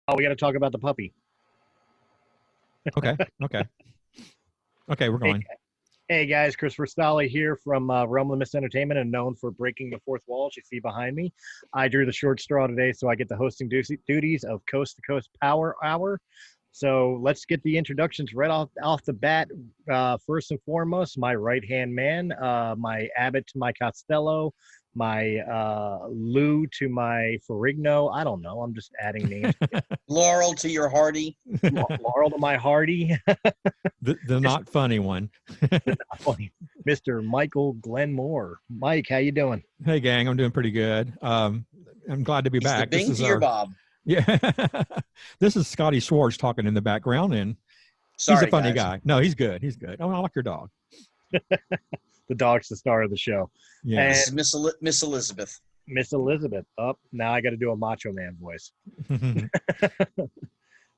Oh, we got to talk about the puppy. Okay. Okay, we're going. Hey guys, Christopher Stolle here from Realm of Mist Entertainment, and known for breaking the fourth wall, as you see behind me. I drew the short straw today, so I get the hosting duties of Coast to Coast Power Hour. So let's get the introductions right off the bat. First and foremost, my right-hand man, my Abbott to my Costello, my Lou to my Ferrigno. I don't know. I'm just adding names. Laurel to your Hardy. Laurel to my Hardy. the not funny one. Mr. Michael Glenmore. Mike, how you doing? Hey, gang, I'm doing pretty good. I'm glad to be He's back. The Bing to your Bob. Yeah. This is Scotty Schwartz talking in the background, and Sorry, he's a funny guys. guy. No, he's good. He's good. Oh, I like your dog. The dog's the star of the show. Yeah. This is Miss Elizabeth. Miss Elizabeth. Now I got to do a Macho Man voice.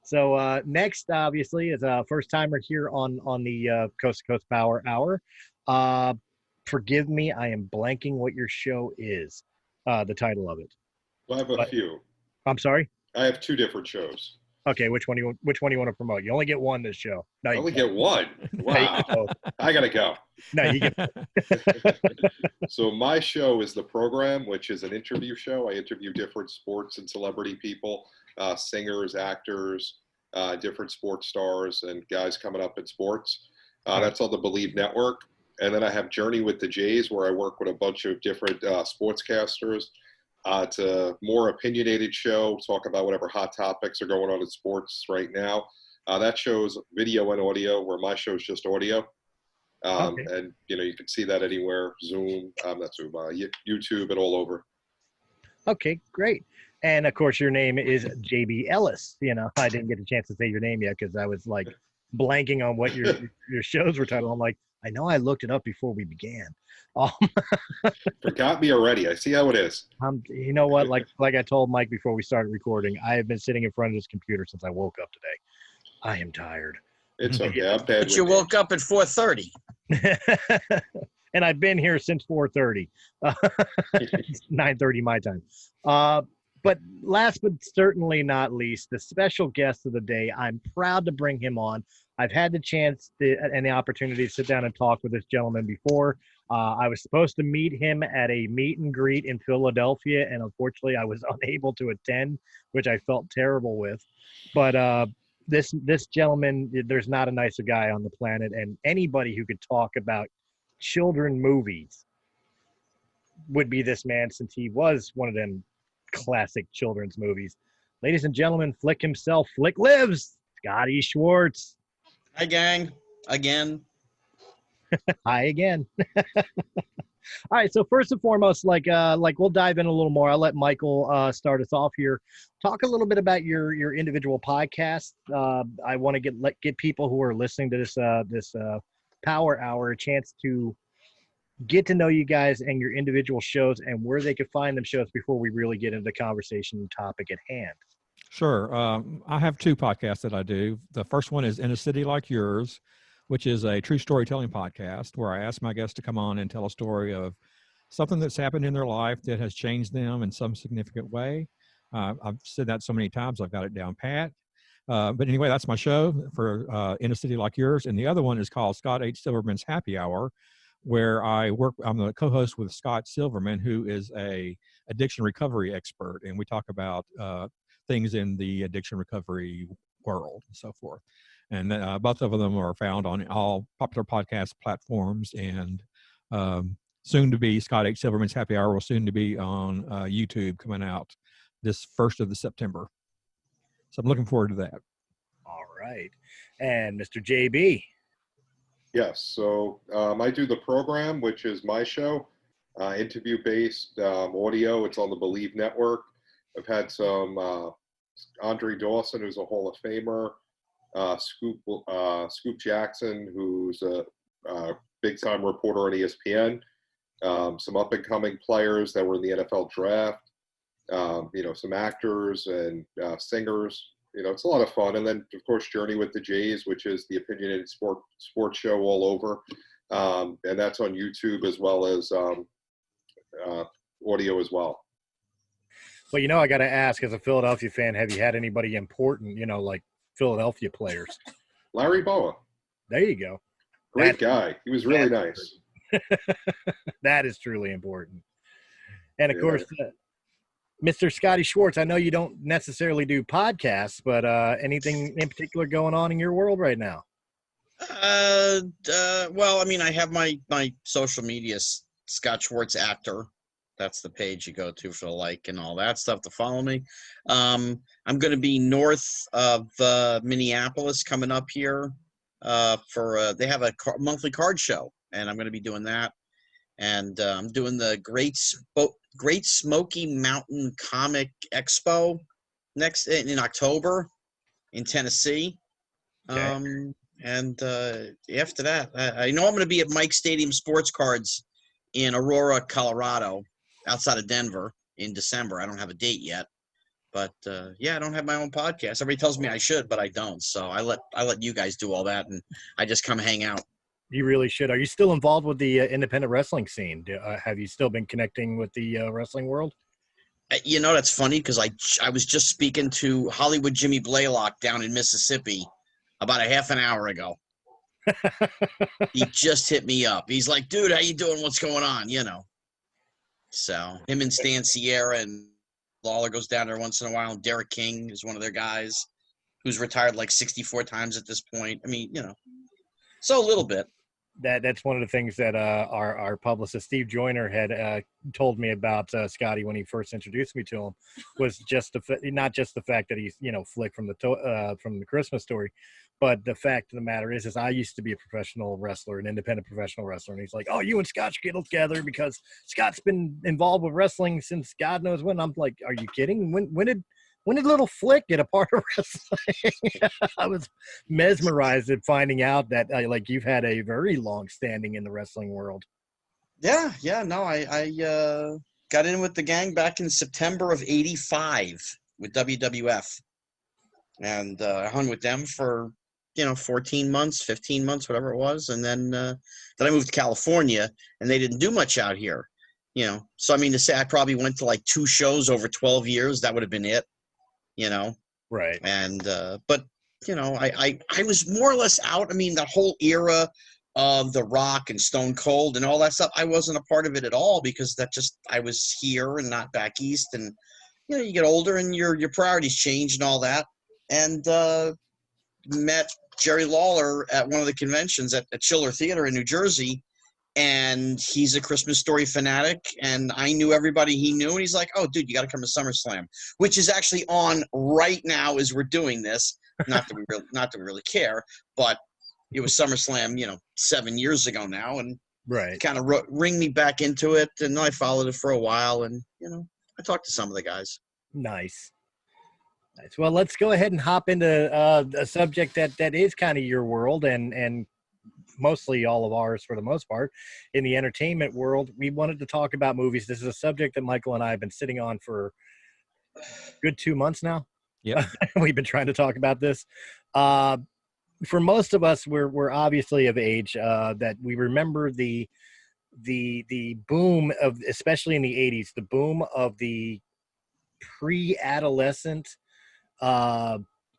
So next, obviously, is a first timer here on the Coast to Coast Power Hour. Forgive me, I am blanking what your show is. The title of it. Well, I have a few. I'm sorry. I have two different shows. Okay, which one you want to promote? You only get one this show. No, I only get one. Wow. I gotta go. No, you get. So my show is The Program, which is an interview show. I interview different sports and celebrity people, singers, actors, different sports stars, and guys coming up in sports. That's on the Believe Network. And then I have Journey with the Jays, where I work with a bunch of different sportscasters. It's a more opinionated show, talk about whatever hot topics are going on in sports right now. That show's video and audio, where my show's just audio. Okay. And, you can see that anywhere, Zoom, not Zoom, YouTube and all over. Okay, great. And, of course, your name is JB Ellis. I didn't get a chance to say your name yet because I was, like, blanking on what your shows were titled. I'm like, I know I looked it up before we began. Forgot me already. I see how it is. You know what? Like I told Mike before we started recording, I have been sitting in front of this computer since I woke up today. I am tired. It's okay. I'm bad. But you woke up at 4:30. And I've been here since 4:30. 9:30 my time. But last but certainly not least, the special guest of the day, I'm proud to bring him on. I've had the chance and the opportunity to sit down and talk with this gentleman before. I was supposed to meet him at a meet and greet in Philadelphia, and unfortunately I was unable to attend, which I felt terrible with. But this gentleman, there's not a nicer guy on the planet, and anybody who could talk about children movies would be this man, since he was one of them classic children's movies. Ladies and gentlemen, Flick himself, Flick lives, Scotty Schwartz. Hi, gang. Again. Hi again. All right. So first and foremost, like we'll dive in a little more. I'll let Michael start us off here. Talk a little bit about your individual podcast. I want to get people who are listening to this Power Hour a chance to get to know you guys and your individual shows and where they could find them shows before we really get into the conversation topic at hand. Sure. I have two podcasts that I do. The first one is In a City Like Yours, which is a true storytelling podcast where I ask my guests to come on and tell a story of something that's happened in their life that has changed them in some significant way. I've said that so many times, I've got it down pat. But anyway, that's my show for In a City Like Yours. And the other one is called Scott H. Silverman's Happy Hour, where I'm the co-host with Scott Silverman, who is a addiction recovery expert. And we talk about things in the addiction recovery world and so forth. And both of them are found on all popular podcast platforms, and soon to be Scott H. Silverman's Happy Hour will soon to be on YouTube, coming out this 1st of September. So I'm looking forward to that. All right. And Mr. JB. Yes. So I do The Program, which is my show, interview-based audio. It's on the Believe Network. I've had some Andre Dawson, who's a Hall of Famer, Scoop Jackson, who's a big-time reporter on ESPN, some up-and-coming players that were in the NFL draft, some actors and singers. It's a lot of fun. And then, of course, Journey with the Jays, which is the opinionated sports show all over. And that's on YouTube as well as audio as well. Well, I got to ask, as a Philadelphia fan, have you had anybody important, like Philadelphia players? Larry Boa, There you go. great guy. He was really nice. That is truly important. And of Yeah. course, Mr. Scotty Schwartz, I know you don't necessarily do podcasts, but anything in particular going on in your world right now? Well, I mean, I have my social media, Scott Schwartz Actor. That's the page you go to for the like and all that stuff to follow me. I'm going to be north of Minneapolis coming up here for they have a monthly card show, and I'm going to be doing that. And I'm doing the Great Smoky Mountain Comic Expo next in October in Tennessee. Okay. And after that, I know I'm going to be at Mike Stadium Sports Cards in Aurora, Colorado, outside of Denver in December. I don't have a date yet, but yeah, I don't have my own podcast. Everybody tells me I should, but I don't. So I let you guys do all that, and I just come hang out. You really should. Are you still involved with the independent wrestling scene? Have you still been connecting with the wrestling world? That's funny because I was just speaking to Hollywood Jimmy Blaylock down in Mississippi about a half an hour ago. He just hit me up. He's like, dude, how you doing? What's going on? So him and Stan Sierra and Lawler goes down there once in a while. And Derek King is one of their guys who's retired like 64 times at this point. I mean, so a little bit. That's one of the things that our publicist Steve Joyner had told me about Scotty when he first introduced me to him, was just not just the fact that he's Flick from the Christmas Story, but the fact of the matter is I used to be a professional wrestler, an independent professional wrestler, and he's like, oh, you and Scott should get together because Scott's been involved with wrestling since God knows when. I'm like, are you kidding? When did little Flick get a part of wrestling? I was mesmerized at finding out that you've had a very long standing in the wrestling world. Yeah. No, I got in with the gang back in September of '85 with WWF, and I hung with them for 14 months, 15 months, whatever it was, and then I moved to California, and they didn't do much out here. So I mean, to say I probably went to like 2 shows over 12 years, that would have been it. Right. And but I was more or less out. I mean, that whole era of The Rock and Stone Cold and all that stuff, I wasn't a part of it at all because I was here and not back east. And you get older and your priorities change and all that. And met Jerry Lawler at one of the conventions at Schiller Theater in New Jersey. And he's a Christmas Story fanatic, and I knew everybody he knew. And he's like, "Oh, dude, you got to come to SummerSlam," which is actually on right now as we're doing this. Not that we really care, but it was SummerSlam, 7 years ago now, and Right. kind of ring me back into it. And I followed it for a while, and I talked to some of the guys. Nice. Well, let's go ahead and hop into a subject that is kind of your world and mostly all of ours for the most part in the entertainment world. We wanted to talk about movies. This is a subject that Michael and I have been sitting on for a good 2 months now. Yeah. We've been trying to talk about this. For most of us, we're obviously of age that we remember the boom of, especially in the 80s, the boom of the pre-adolescent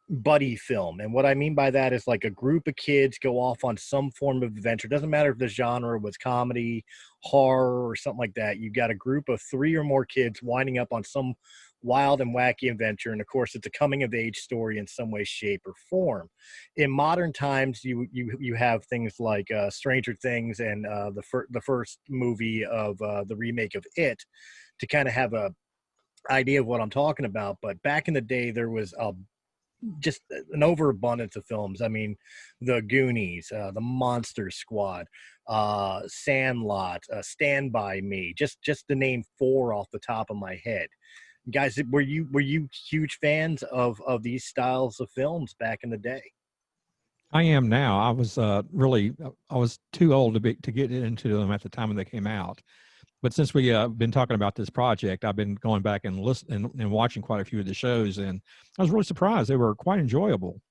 buddy film. And what I mean by that is like a group of kids go off on some form of adventure. Doesn't matter if the genre was comedy, horror, or something like that. You've got a group of 3 or more kids winding up on some wild and wacky adventure. And of course, it's a coming of age story in some way, shape, or form. In modern times, you have things like Stranger Things and the first movie of the remake of It to kind of have a idea of what I'm talking about. But back in the day, there was just an overabundance of films. I mean, The Goonies, The Monster Squad, Sandlot, Stand By Me, just to name 4 off the top of my head. Guys, were you huge fans of these styles of films back in the day? I am now. I was I was too old to get into them at the time when they came out. But since we been talking about this project, I've been going back and listening and watching quite a few of the shows, and I was really surprised. They were quite enjoyable,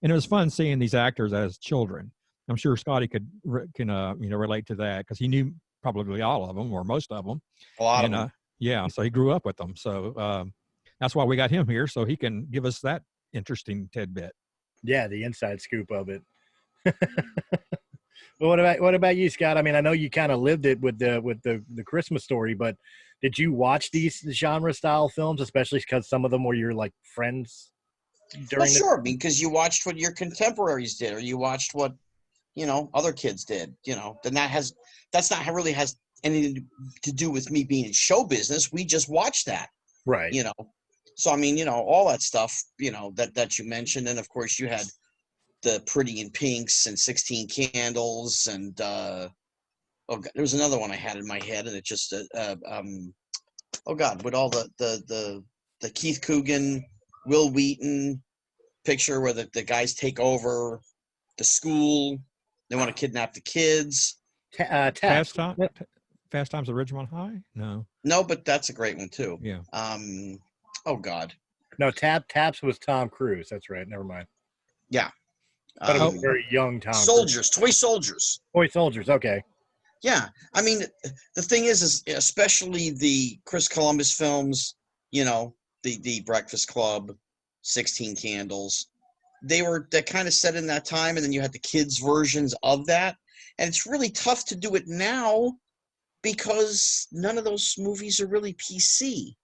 and it was fun seeing these actors as children. I'm sure Scotty can relate to that because he knew probably all of them or most of them. A lot of them. Yeah, so he grew up with them. So that's why we got him here, so he can give us that interesting tidbit. Yeah, the inside scoop of it. But what about you, Scott? I mean, I know you kind of lived it with the Christmas Story, but did you watch these genre style films, especially because some of them were your like friends during? Well, sure, because you watched what your contemporaries did, or you watched what other kids did. Then that's not really has anything to do with me being in show business. We just watched that, Right. So I mean, all that stuff, that you mentioned, and of course you had the Pretty in Pinks and 16 Candles, and oh God, there was another one I had in my head, and it just oh God, with all the Keith Coogan, Will Wheaton picture where the guys take over the school, they want to kidnap the kids. Fast Times at Ridgemont High? No, but that's a great one too. Yeah. Oh God, no, Taps was Tom Cruise. That's right. Never mind. Yeah. But it was a very young Tom Soldiers, Toy Soldiers. Toy Soldiers, okay. Yeah. I mean, the thing is especially the Chris Columbus films, the Breakfast Club, 16 Candles, they're kind of set in that time, and then you had the kids' versions of that. And it's really tough to do it now because none of those movies are really PC,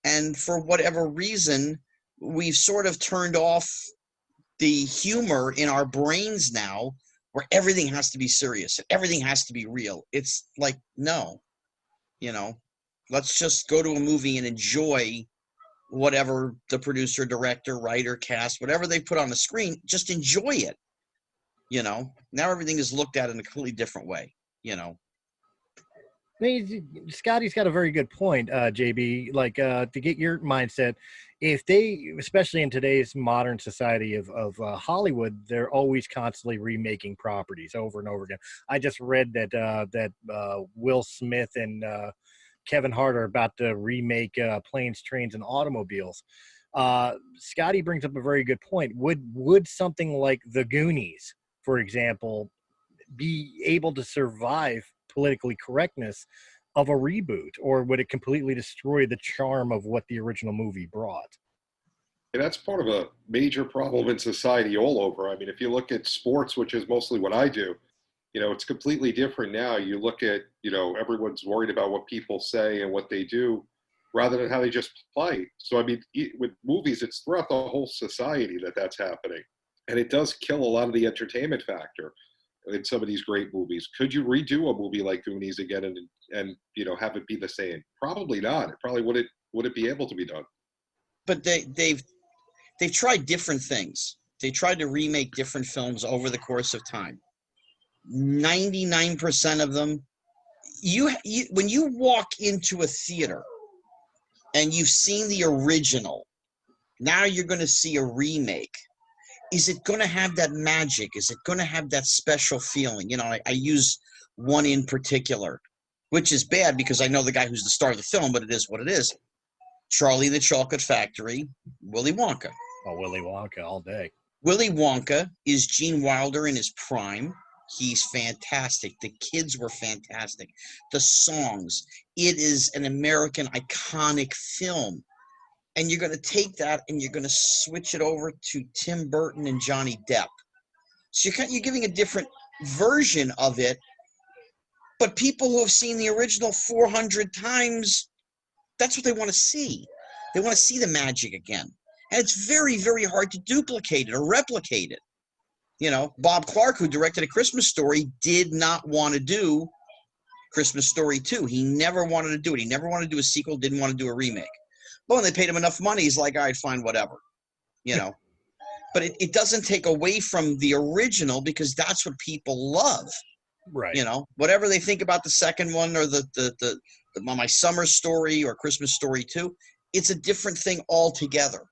and for whatever reason, we've sort of turned off the humor in our brains now, where everything has to be serious and everything has to be real. It's like, no, let's just go to a movie and enjoy whatever the producer, director, writer, cast, whatever they put on the screen, just enjoy it. Now everything is looked at in a completely different way, Scotty's got a very good point, JB. Like, to get your mindset, if they, especially in today's modern society of Hollywood, they're always constantly remaking properties over and over again. I just read that Will Smith and Kevin Hart are about to remake Planes, Trains, and Automobiles. Scotty brings up a very good point. Would something like The Goonies, for example, be able to survive politically correctness of a reboot, or would it completely destroy the charm of what the original movie brought? And that's part of a major problem in society all over. I mean, if you look at sports, which is mostly what I do, it's completely different now. You look at, everyone's worried about what people say and what they do rather than how they just play. So, I mean, with movies, it's throughout the whole society that's happening. And it does kill a lot of the entertainment factor in some of these great movies. Could you redo a movie like Goonies again and have it be the same? Probably not. It probably wouldn't be able to be done. But they've tried different things. They tried to remake different films over the course of time. 99% of them, you when you walk into a theater and you've seen the original, now you're going to see a remake. Is it going to have that magic? Is it going to have that special feeling? I use one in particular, which is bad because I know the guy who's the star of the film, but it is what it is. Charlie and the Chocolate Factory, Willy Wonka. Oh, Willy Wonka all day. Willy Wonka is Gene Wilder in his prime. He's fantastic. The kids were fantastic. The songs. It is an American iconic film. And you're going to take that and you're going to switch it over to Tim Burton and Johnny Depp. So you're giving a different version of it. But people who have seen the original 400 times, that's what they want to see. They want to see the magic again. And it's very, very hard to duplicate it or replicate it. Bob Clark, who directed A Christmas Story, did not want to do Christmas Story 2. He never wanted to do it. He never wanted to do a sequel, didn't want to do a remake. But when they paid him enough money, he's like, all right, fine, whatever. But it doesn't take away from the original because that's what people love. Right. Whatever they think about the second one or the My Summer Story or Christmas Story 2, it's a different thing altogether.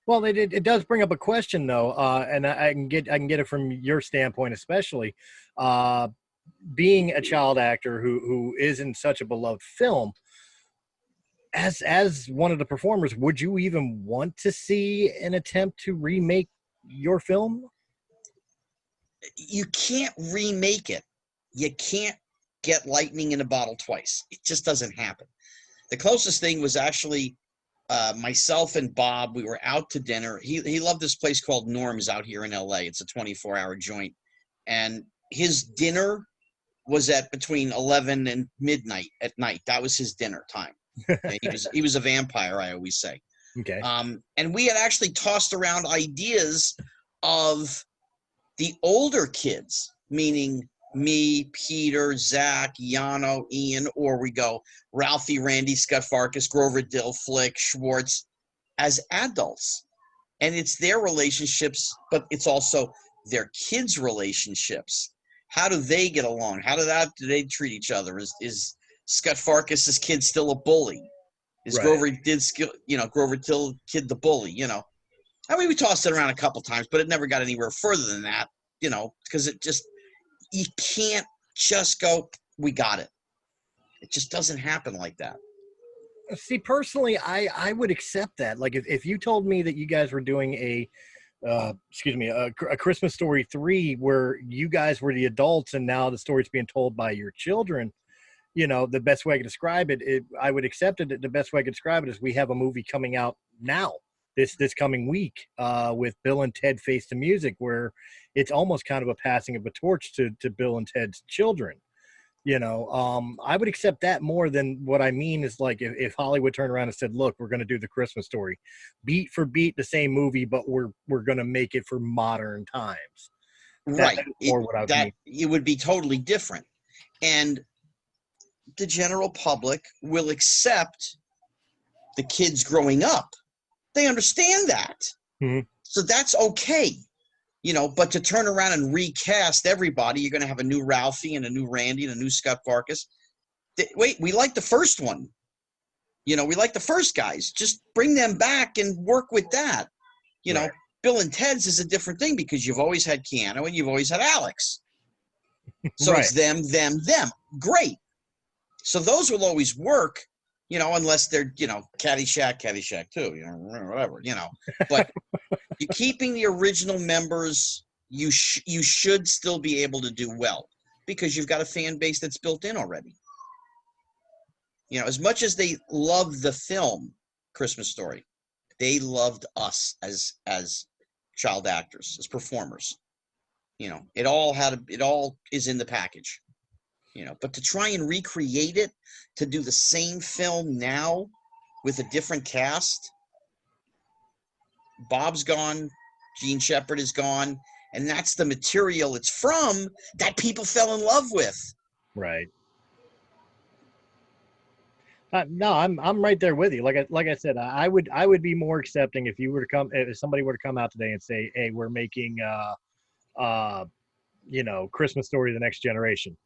Well, it does bring up a question though, and I can get it from your standpoint, especially being a child actor who is in such a beloved film. As one of the performers, would you even want to see an attempt to remake your film? You can't remake it. You can't get lightning in a bottle twice. It just doesn't happen. The closest thing was actually myself and Bob. We were out to dinner. He loved this place called Norm's out here in LA. It's a 24-hour joint. And his dinner was at between 11 and midnight at night. That was his dinner time. Okay? He was a vampire, I always say. Okay. And we had actually tossed around ideas of the older kids, meaning me, Peter, Zach, Yano, Ian, or we go Ralphie, Randy, Scott Farkas, Grover Dill, Flick, Schwartz, as adults. And it's their relationships, but it's also their kids' relationships. How do they get along? How do they treat each other? Is Scott Farkas's kid still a bully? Is Grover Dill kid the bully? You know, I mean, we tossed it around a couple times, but it never got anywhere further than that. You know, because you can't just go, we got it. It just doesn't happen like that. See, personally, I would accept that. Like, if you told me that you guys were doing a Christmas Story 3 where you guys were the adults and now the story's being told by your children, you know, the best way I could describe it, I would accept it. The best way I could describe it is we have a movie coming out now, this coming week, with Bill and Ted Face the Music, where it's almost kind of a passing of a torch to Bill and Ted's children. You know, I would accept that more than what I mean is like if Hollywood turned around and said, look, we're going to do the Christmas Story, beat for beat the same movie, but we're going to make it for modern times. Right. It would be totally different. And the general public will accept the kids growing up. They understand that. Mm-hmm. So that's okay. You know, but to turn around and recast everybody, you're going to have a new Ralphie and a new Randy and a new Scott Farkas. Wait, we like the first one. You know, we like the first guys. Just bring them back and work with that. You know, Bill and Ted's is a different thing because you've always had Keanu and you've always had Alex. So it's them. Great. So those will always work, you know, unless they're, you know, Caddyshack too, you know, whatever, you know. But you're keeping the original members, you should still be able to do well because you've got a fan base that's built in already. You know, as much as they love the film Christmas Story, they loved us as child actors, as performers. You know, it all is in the package. You know, but to try and recreate it, to do the same film now with a different cast, Bob's gone, Gene Shepard is gone, and that's the material it's from that people fell in love with. Right. No, I'm right there with you. Like I said, I would be more accepting if somebody were to come out today and say, hey, we're making you know, Christmas Story The Next Generation.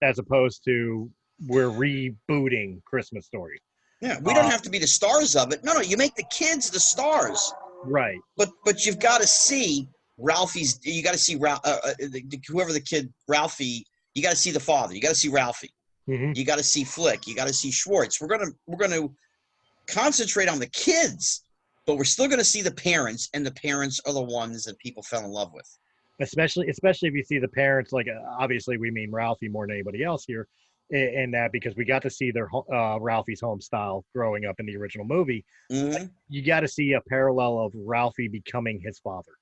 As opposed to we're rebooting Christmas Story. Yeah, we don't have to be the stars of it. No, you make the kids the stars. Right. But you've got to see Ralphie's. You got to see whoever the kid Ralphie. You got to see the father. You got to see Ralphie. Mm-hmm. You got to see Flick. You got to see Schwartz. We're gonna concentrate on the kids, but we're still gonna see the parents, and the parents are the ones that people fell in love with. Especially if you see the parents, like obviously we mean Ralphie more than anybody else here, in that because we got to see their Ralphie's home style growing up in the original movie. Mm-hmm. You got to see a parallel of Ralphie becoming his father.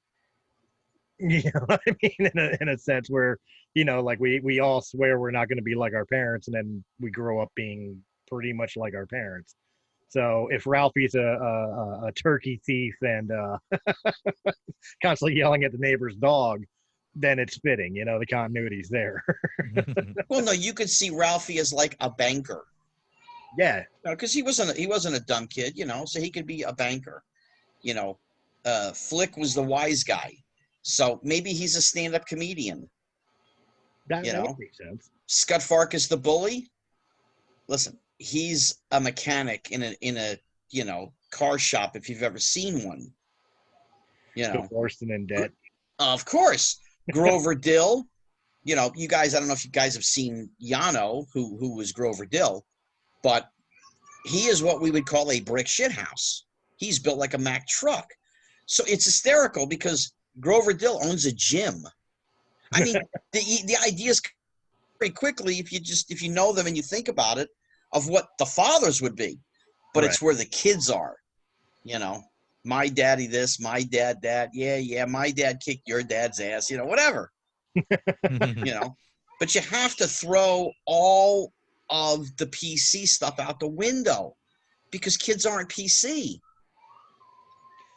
You know what I mean? In a sense where, you know, like we all swear we're not going to be like our parents, and then we grow up being pretty much like our parents. So if Ralphie's a turkey thief and constantly yelling at the neighbor's dog, then it's fitting, you know, the continuity's there. Well, no, you could see Ralphie as like a banker. Yeah. Because he wasn't a dumb kid, you know, so he could be a banker. You know, Flick was the wise guy. So maybe he's a stand-up comedian. That would make sense. Scott Farkas the bully. Listen, he's a mechanic in a you know, car shop if you've ever seen one. You know, divorced and in debt. Of course. Grover Dill. You know, you guys, I don't know if you guys have seen Yano, who was Grover Dill, but he is what we would call a brick shit house. He's built like a Mack truck. So it's hysterical because Grover Dill owns a gym. I mean, the idea is very quickly, if you know them and you think about it, of what the fathers would be, but Right. it's where the kids are, you know. My daddy this, my dad that. Yeah, my dad kicked your dad's ass, you know, whatever, you know. But you have to throw all of the PC stuff out the window because kids aren't PC.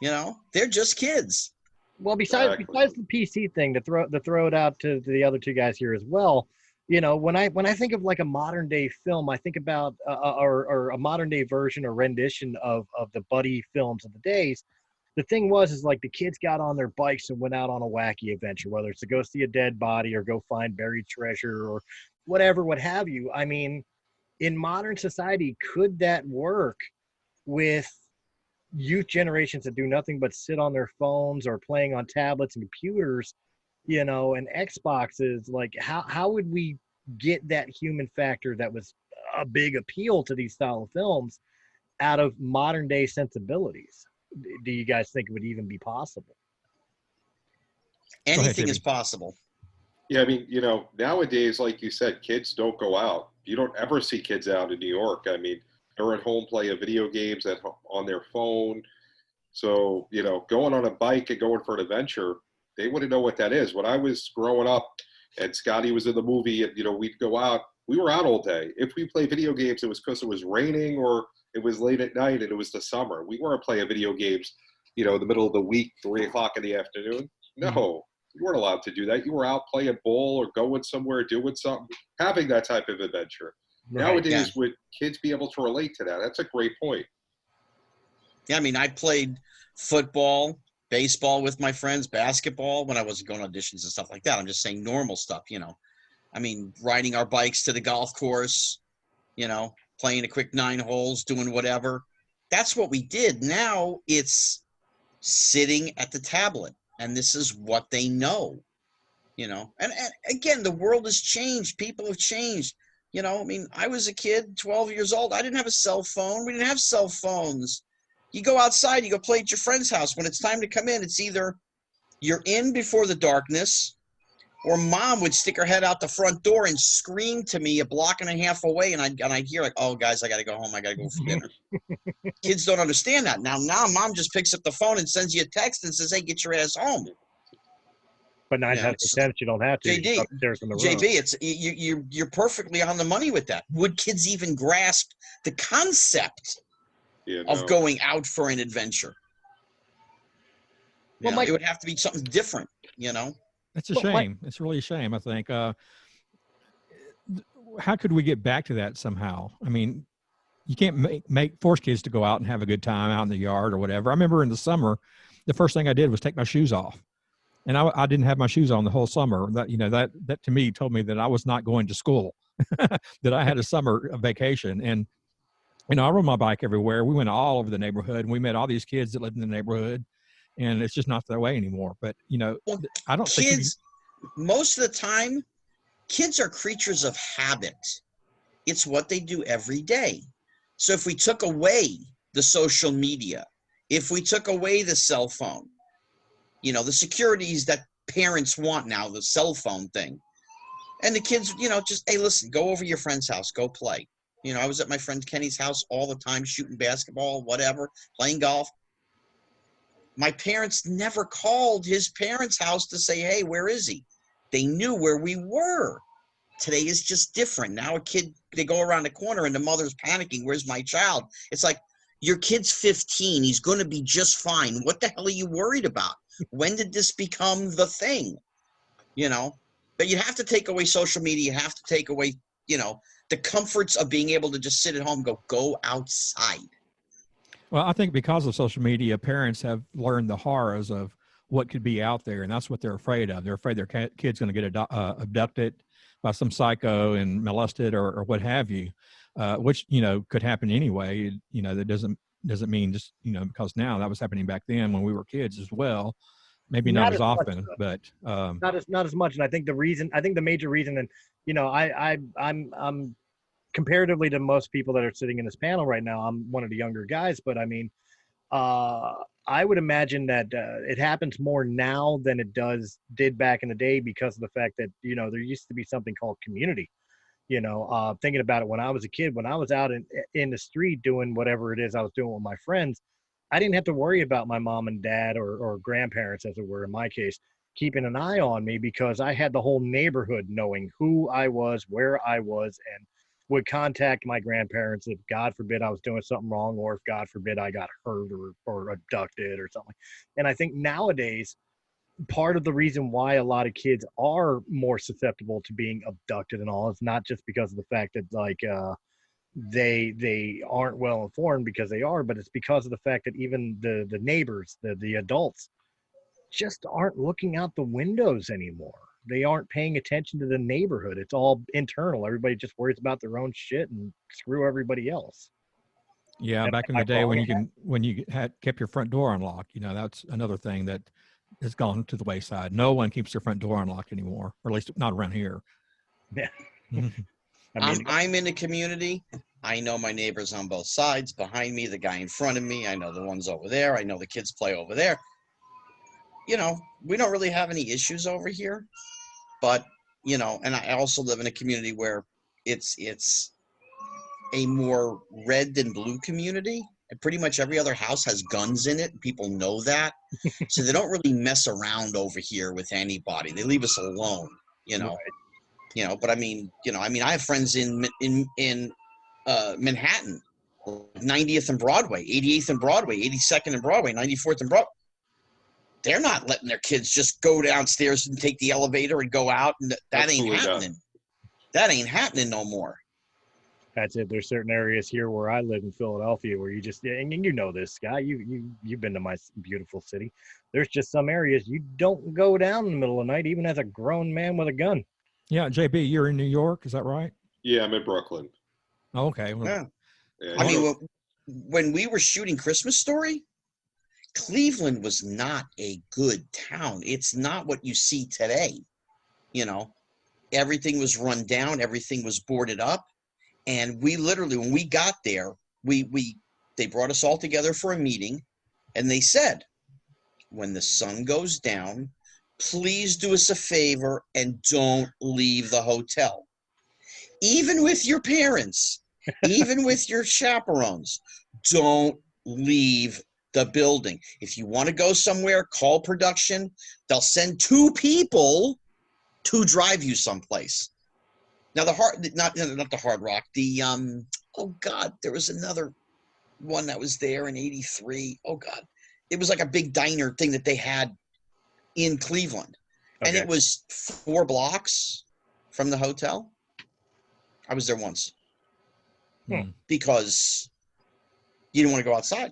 You know, they're just kids. Well, besides Exactly. the PC thing, to throw it out to the other two guys here as well, you know, when I think of like a modern day film, I think about or a modern day version or rendition of the buddy films of the days. The thing is like the kids got on their bikes and went out on a wacky adventure, whether it's to go see a dead body or go find buried treasure or whatever, what have you. I mean, in modern society, could that work with youth generations that do nothing but sit on their phones or playing on tablets and computers, you know, and Xboxes? Like, how would we get that human factor that was a big appeal to these style of films out of modern day sensibilities? Do you guys think it would even be possible? ahead, Anything is Jimmy. possible. Yeah, I mean, you know, nowadays, like you said, kids don't go out. You don't ever see kids out in New York. I mean, they're at home playing video games on their phone. So, you know, going on a bike and going for an adventure, they wouldn't know what that is. When I was growing up and Scotty was in the movie and, you know, we'd go out, we were out all day. If we play video games, it was because it was raining or it was late at night and it was the summer. We weren't playing video games, you know, in the middle of the week, 3 o'clock in the afternoon. No, you weren't allowed to do that. You were out playing ball or going somewhere, doing something, having that type of adventure. Right. Nowadays, would kids be able to relate to that? That's a great point. Yeah, I mean, I played football, baseball with my friends, basketball when I wasn't going to auditions and stuff like that. I'm just saying normal stuff, you know. I mean, riding our bikes to the golf course, you know, playing a quick 9 holes, doing whatever. That's what we did. Now it's sitting at the tablet, and this is what they know, you know. And again, the world has changed. People have changed. You know, I mean, I was a kid, 12 years old. I didn't have a cell phone. We didn't have cell phones. You go outside, you go play at your friend's house. When it's time to come in, it's either you're in before the darkness, or mom would stick her head out the front door and scream to me a block and a half away, and I'd hear like, "Oh, guys, I got to go home. I got to go for dinner." Kids don't understand that. Now mom just picks up the phone and sends you a text and says, "Hey, get your ass home." But 9 times out of 10, you don't have to. JD, Upstairs in the room. JB, it's you're perfectly on the money with that. Would kids even grasp the concept of going out for an adventure? Well, Mike, it would have to be something different, you know. It's a shame. It's really a shame, I think. How could we get back to that somehow? I mean, you can't force kids to go out and have a good time out in the yard or whatever. I remember in the summer, the first thing I did was take my shoes off. And I didn't have my shoes on the whole summer. That, you know, that to me told me that I was not going to school, that I had a summer vacation. And, you know, I rode my bike everywhere. We went all over the neighborhood and we met all these kids that lived in the neighborhood, and it's just not that way anymore. But, you know, I don't think kids, most of the time, kids are creatures of habit. It's what they do every day. So if we took away the social media, if we took away the cell phone, you know, the securities that parents want now, the cell phone thing, and the kids, you know, just, hey, listen, go over your friend's house, go play. You know, I was at my friend Kenny's house all the time, shooting basketball, whatever, playing golf. My parents never called his parents' house to say, hey, where is he? They knew where we were. Today is just different. Now a kid, they go around the corner and the mother's panicking. Where's my child? It's like, your kid's 15. He's going to be just fine. What the hell are you worried about? When did this become the thing? You know, but you have to take away social media. You have to take away, you know, the comforts of being able to just sit at home and go outside. Well, I think because of social media, parents have learned the horrors of what could be out there, and that's what they're afraid of. They're afraid their kid's going to get abducted by some psycho and molested or what have you, which, you know, could happen anyway. You know, that doesn't mean just, you know, because now that was happening back then when we were kids as well. Maybe not as often, but not as much. And I think the major reason, and, you know, I'm comparatively to most people that are sitting in this panel right now, I'm one of the younger guys, but I mean, I would imagine that it happens more now than it did back in the day, because of the fact that, you know, there used to be something called community. Thinking about it when I was a kid, when I was out in the street doing whatever it is I was doing with my friends, I didn't have to worry about my mom and dad or grandparents, as it were, in my case, keeping an eye on me, because I had the whole neighborhood knowing who I was, where I was, and would contact my grandparents if, God forbid, I was doing something wrong, or if, God forbid, I got hurt or abducted or something. And I think nowadays, part of the reason why a lot of kids are more susceptible to being abducted and all is not just because of the fact that they aren't well informed, because they are, but it's because of the fact that even the neighbors, the adults, just aren't looking out the windows anymore. They aren't paying attention to the neighborhood. It's all internal. Everybody just worries about their own shit and screw everybody else. Yeah, back in the day when you had kept your front door unlocked, that's another thing that has gone to the wayside. No one keeps their front door unlocked anymore, or at least not around here. Yeah. I'm in a community. I know my neighbors on both sides. Behind me, the guy in front of me. I know the ones over there. I know the kids play over there. We don't really have any issues over here. But, and I also live in a community where it's a more red than blue community. And pretty much every other house has guns in it. People know that. So they don't really mess around over here with anybody. They leave us alone, Right. But I have friends in Manhattan, 90th and Broadway, 88th and Broadway, 82nd and Broadway, 94th and Broadway. They're not letting their kids just go downstairs and take the elevator and go out. And that ain't happening. That ain't happening no more. That's it. There's certain areas here where I live in Philadelphia where you just, and you know this, Scott, you've been to my beautiful city. There's just some areas you don't go down in the middle of the night, even as a grown man with a gun. Yeah, JB, you're in New York, is that right? Yeah, I'm in Brooklyn. Oh, okay. Well, yeah. When we were shooting Christmas Story, Cleveland was not a good town. It's not what you see today. Everything was run down. Everything was boarded up. And we literally, when we got there, they brought us all together for a meeting, and they said, when the sun goes down, please do us a favor and don't leave the hotel. Even with your parents, even with your chaperones, don't leave the building. If you want to go somewhere, call production. They'll send 2 people to drive you someplace. Now not the Hard Rock. There was another one that was there in '83. Oh God, it was like a big diner thing that they had in Cleveland, and it was 4 blocks from the hotel. I was there once because you didn't want to go outside.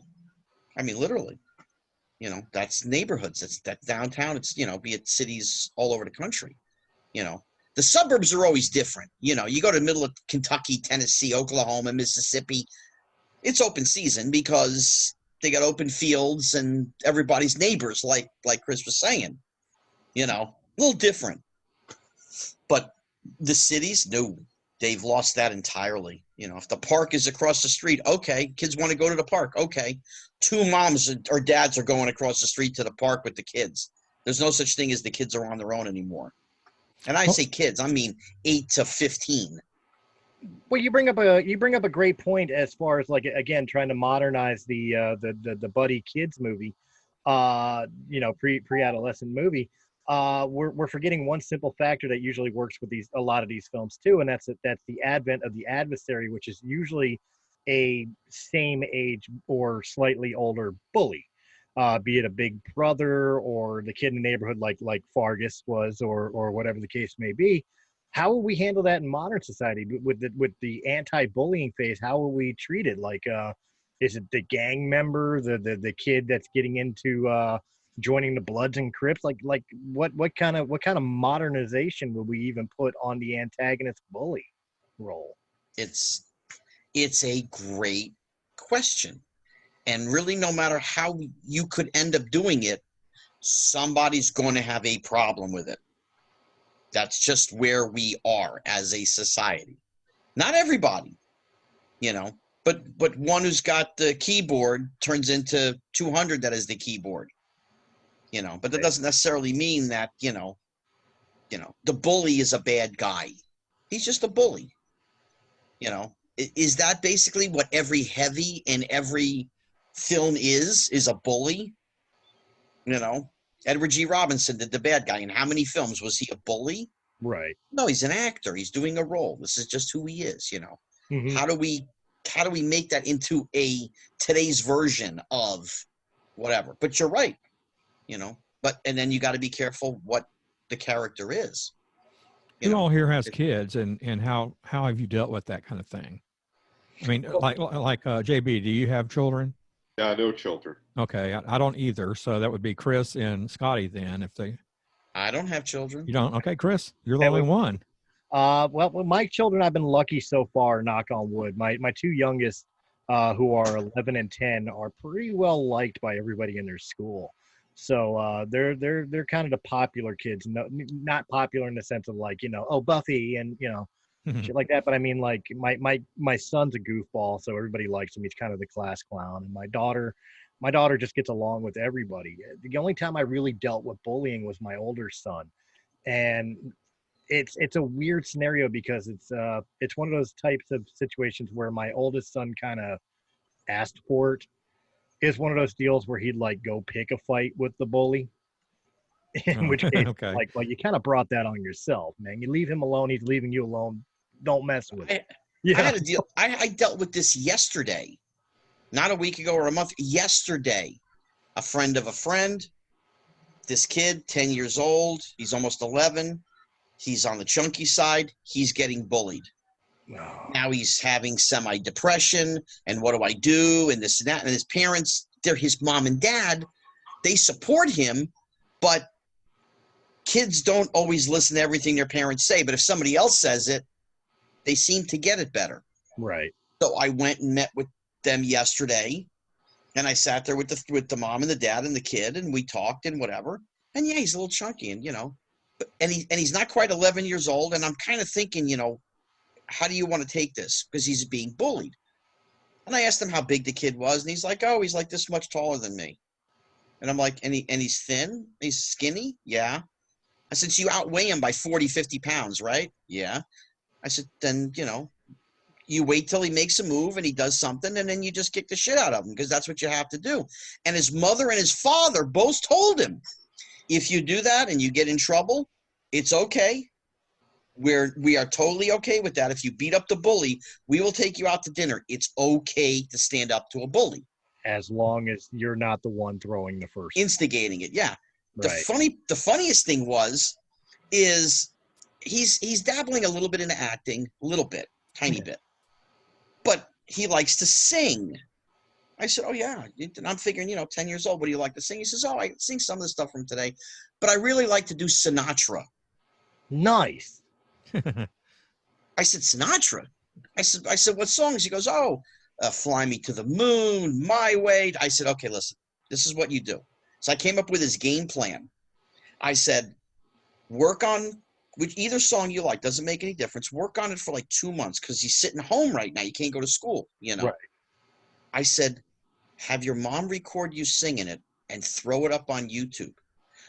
I mean, literally, that's neighborhoods. That's downtown. It's, be it cities all over the country, The suburbs are always different. You go to the middle of Kentucky, Tennessee, Oklahoma, Mississippi. It's open season because they got open fields and everybody's neighbors, like Chris was saying. A little different. But the cities, no, they've lost that entirely. If the park is across the street, okay, kids want to go to the park, okay. 2 moms or dads are going across the street to the park with the kids. There's no such thing as the kids are on their own anymore. And I say kids, I mean 8 to 15. Well, you bring up a great point as far as, like, again, trying to modernize the buddy kids movie, pre-adolescent movie. We're forgetting one simple factor that usually works with a lot of these films too, and that's the advent of the adversary, which is usually a same age or slightly older bully. Be it a big brother or the kid in the neighborhood like Fargus was, or whatever the case may be. How will we handle that in modern society with the anti-bullying phase? How will we treat it? Like, is it the gang member, the kid that's getting into joining the Bloods and Crips? Like what kind of modernization would we even put on the antagonist bully role? It's a great question. And really, no matter how you could end up doing it, somebody's going to have a problem with it. That's just where we are as a society. Not everybody, but one who's got the keyboard turns into 200 that is the keyboard, but that doesn't necessarily mean that, the bully is a bad guy. He's just a bully. You know, is that basically what every heavy in every film is a bully? You know, Edward G. Robinson did the bad guy. In how many films was he a bully? Right. No, he's an actor. He's doing a role. This is just who he is, you know. Mhm. How do we make that into a today's version of whatever? But you're right, you know. And then you got to be careful what the character is. Who all here has kids, and how have you dealt with that kind of thing? I mean, like JB, do you have children? Yeah, no children. Okay, I don't either. So that would be Chris and Scotty then. If they, I don't have children. you don't. Okay, Chris, you're the only one. Well, with my children, I've been lucky so far, knock on wood. My two youngest, who are 11 and 10, are pretty well liked by everybody in their school. So they're kind of the popular kids. No, not popular in the sense of like, you know, oh, Buffy and, you know, shit like that. But I mean, like my son's a goofball, so everybody likes him. He's kind of the class clown. And my daughter just gets along with everybody. The only time I really dealt with bullying was my older son, and it's a weird scenario because it's one of those types of situations where my oldest son kind of asked for it. It's one of those deals where he'd like go pick a fight with the bully. In which case, okay. like, well, you kind of brought that on yourself, man. You leave him alone, he's leaving you alone. Don't mess with it. I had a deal. I dealt with this yesterday, not a week ago or a month. Yesterday, a friend of a friend. This kid, 10 years old. He's almost 11. He's on the chunky side. He's getting bullied. Oh. Now he's having semi-depression, and what do I do? And this and that. And his parents, they're his mom and dad. They support him, but kids don't always listen to everything their parents say. But if somebody else says it, they seem to get it better. Right. So I went and met with them yesterday, and I sat there with the mom and the dad and the kid, and we talked and whatever. And yeah, he's a little chunky, and you know, and he's not quite 11 years old. And I'm kind of thinking, you know, how do you want to take this? Because he's being bullied. And I asked him how big the kid was, and he's like, oh, he's like this much taller than me. And I'm like, and he's thin? He's skinny? Yeah. I said, so you outweigh him by 40, 50 pounds, right? Yeah. I said, then, you know, you wait till he makes a move and he does something, and then you just kick the shit out of him because that's what you have to do. And his mother and his father both told him, if you do that and you get in trouble, it's okay. We are totally okay with that. If you beat up the bully, we will take you out to dinner. It's okay to stand up to a bully. As long as you're not the one throwing the first. Instigating it, yeah. Right. The funniest thing is he's dabbling a little bit into acting, a little bit, tiny bit. But he likes to sing. I said, oh, yeah. And I'm figuring, you know, 10 years old, what do you like to sing? He says, oh, I sing some of the stuff from today, but I really like to do Sinatra. Nice. I said, Sinatra? I said, what songs? He goes, oh, Fly Me to the Moon, My Way. I said, okay, listen, this is what you do. So I came up with his game plan. I said, work on either song you like, doesn't make any difference. Work on it for like 2 months because he's sitting home right now. You can't go to school, you know. Right. I said, have your mom record you singing it and throw it up on YouTube.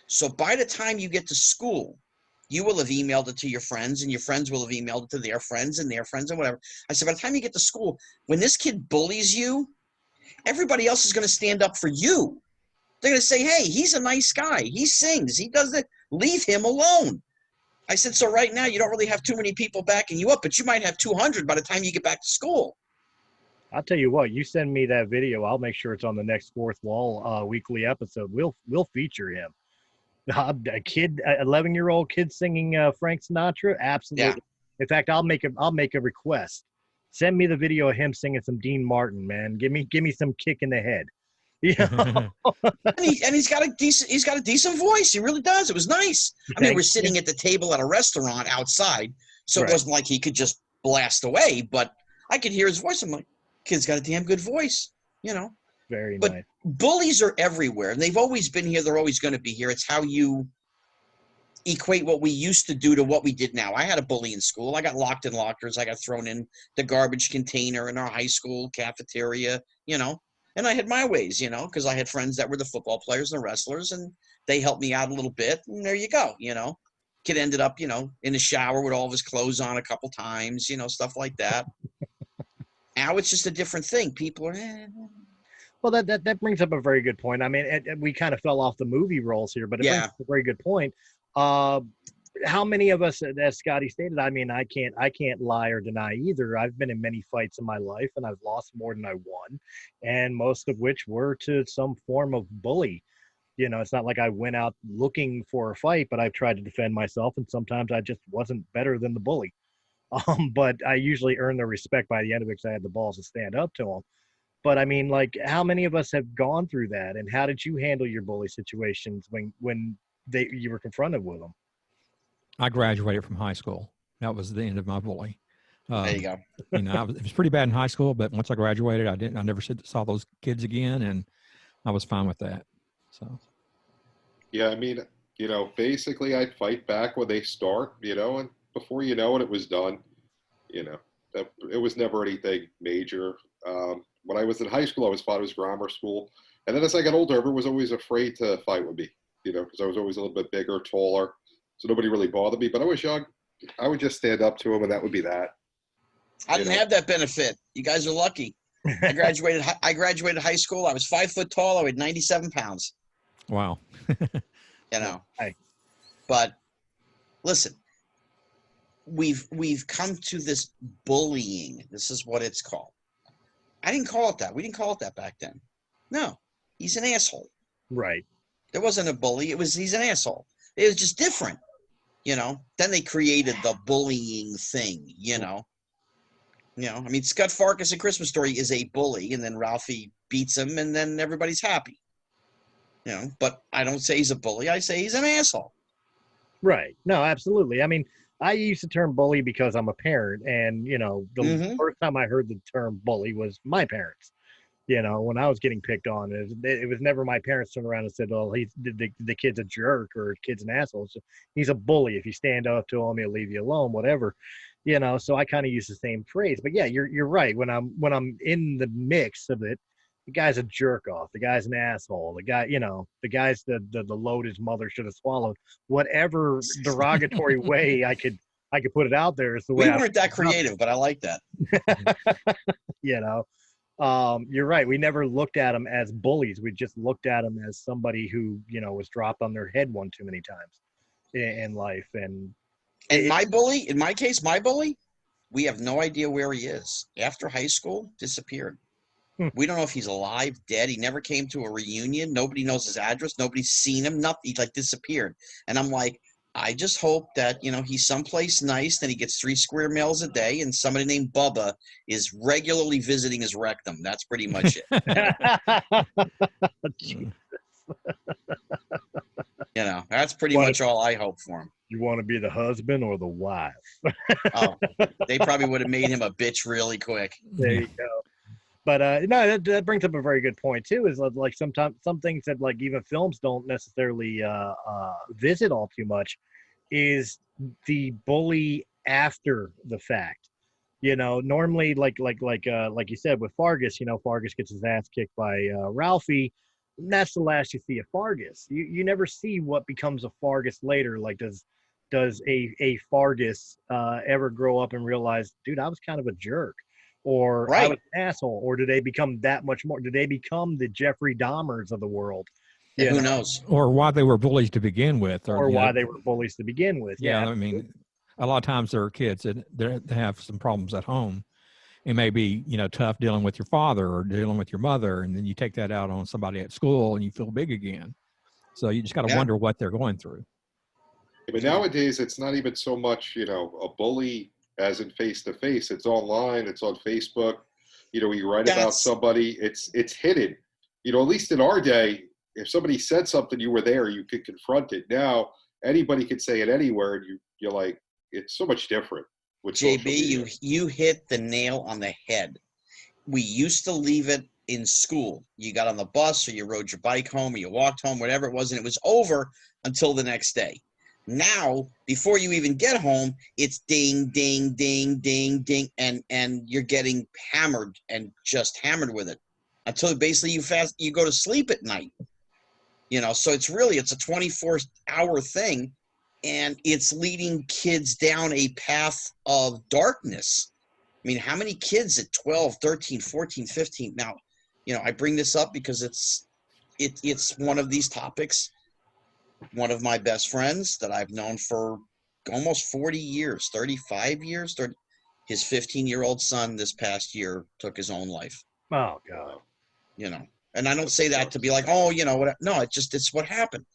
So by the time you get to school, you will have emailed it to your friends, and your friends will have emailed it to their friends and whatever. I said, by the time you get to school, when this kid bullies you, everybody else is going to stand up for you. They're going to say, hey, he's a nice guy. He sings. He does it. Leave him alone. I said, so right now you don't really have too many people backing you up, but you might have 200 by the time you get back to school. I'll tell you what, you send me that video, I'll make sure it's on the next Fourth Wall weekly episode. We'll feature him. A kid, 11-year-old kid singing Frank Sinatra, absolutely. Yeah. In fact, I'll make a request. Send me the video of him singing some Dean Martin, man. Give me some kick in the head. Yeah. and he's got a decent voice. He really does. It was nice. I mean, we're sitting at the table at a restaurant outside, so it wasn't like he could just blast away, but I could hear his voice. I'm like, kid's got a damn good voice, you know. Very but nice. Bullies are everywhere, and they've always been here. They're always going to be here. It's how you equate what we used to do to what we did now. I had a bully in school. I got locked in lockers. I got thrown in the garbage container in our high school cafeteria, you know. And I had my ways, you know, because I had friends that were the football players and the wrestlers, and they helped me out a little bit. And there you go, you know. Kid ended up, you know, in the shower with all of his clothes on a couple times, you know, stuff like that. Now it's just a different thing. People are, Well, that brings up a very good point. I mean, we kind of fell off the movie roles here, but it brings up a very good point. How many of us, as Scotty stated, I mean, I can't lie or deny either. I've been in many fights in my life, and I've lost more than I won, and most of which were to some form of bully. You know, it's not like I went out looking for a fight, but I've tried to defend myself, and sometimes I just wasn't better than the bully. But I usually earned their respect by the end of it because I had the balls to stand up to them. But I mean, like, how many of us have gone through that, and how did you handle your bully situations when you were confronted with them? I graduated from high school. That was the end of my bully. there you go. You know, it was pretty bad in high school, but once I graduated, I never saw those kids again, and I was fine with that. So, yeah, I mean, you know, basically I'd fight back when they start, you know, and before you know it, it was done. You know, it was never anything major. When I was in high school, I was fought. It was grammar school. And then as I got older, everyone was always afraid to fight with me, you know, because I was always a little bit bigger, taller. So nobody really bothered me. But I was young. I would just stand up to them, and that would be that. I didn't have that benefit. You guys are lucky. I graduated high school. I was 5 foot tall. I weighed 97 pounds. wow. You know. Hey. But listen, we've come to this bullying. This is what it's called. I didn't call it that. We didn't call it that back then. No, he's an asshole. Right. There wasn't a bully. He's an asshole. It was just different, you know. Then they created the bullying thing, you know. You know, I mean, Scott Farkas in Christmas Story is a bully, and then Ralphie beats him, and then everybody's happy. You know, but I don't say he's a bully. I say he's an asshole. Right. No, absolutely. I mean, I use the term bully because I'm a parent, and you know, the first time I heard the term bully was my parents. You know, when I was getting picked on, it was never my parents turned around and said, "Oh, the kid's a jerk or the kid's an asshole." So he's a bully. If you stand up to him, he'll leave you alone. Whatever. You know, so I kind of use the same phrase. But yeah, you're right. When I'm in the mix of it, the guy's a jerk off. The guy's an asshole. The guy, you know, the guy's the load his mother should have swallowed. Whatever derogatory way I could put it out there is the way. We weren't that creative, but I like that. You know, you're right. We never looked at them as bullies. We just looked at them as somebody who, you know, was dropped on their head one too many times in life. And my bully, in my case, we have no idea where he is. After high school, disappeared. We don't know if he's alive, dead. He never came to a reunion. Nobody knows his address. Nobody's seen him. Nothing. He like disappeared. And I'm like, I just hope that, you know, he's someplace nice, and he gets 3 square meals a day, and somebody named Bubba is regularly visiting his rectum. That's pretty much it. You know, that's pretty much all I hope for him. You want to be the husband or the wife? Oh, they probably would have made him a bitch really quick. There you go. But no, that brings up a very good point too. Is like sometimes some things that like even films don't necessarily visit all too much is the bully after the fact. You know, normally like you said with Fargus, you know, Fargus gets his ass kicked by Ralphie. And that's the last you see of Fargus. You never see what becomes of Fargus later. Like does a Fargus ever grow up and realize, dude, I was kind of a jerk, or I was an asshole, or do they become that much more? Do they become the Jeffrey Dahmers of the world? Yeah, who knows? Or why they were bullies to begin with, or why they were bullies to begin with. Yeah, I mean, a lot of times there are kids that they have some problems at home. It may be, you know, tough dealing with your father or dealing with your mother, and then you take that out on somebody at school and you feel big again. So you just got to wonder what they're going through. But nowadays, it's not even so much, you know, a bully as in face-to-face. It's online. It's on Facebook. You know, you write about somebody. It's hidden. You know, at least in our day, if somebody said something, you were there. You could confront it. Now, anybody could say it anywhere, and you're like, it's so much different. JB, you hit the nail on the head. We used to leave it in school. You got on the bus, or you rode your bike home, or you walked home, whatever it was, and it was over until the next day. Now, before you even get home, it's ding, ding, ding, ding, ding, and you're getting hammered and just hammered with it until basically you go to sleep at night. You know, so it's a 24-hour thing, and it's leading kids down a path of darkness. I mean, how many kids at 12, 13, 14, 15? Now, I bring this up because it's one of these topics. One of my best friends that I've known for almost 40 years, 35 years, his 15-year-old son this past year took his own life. Oh, God. And I don't say that to be like, oh, what? No, it's what happened.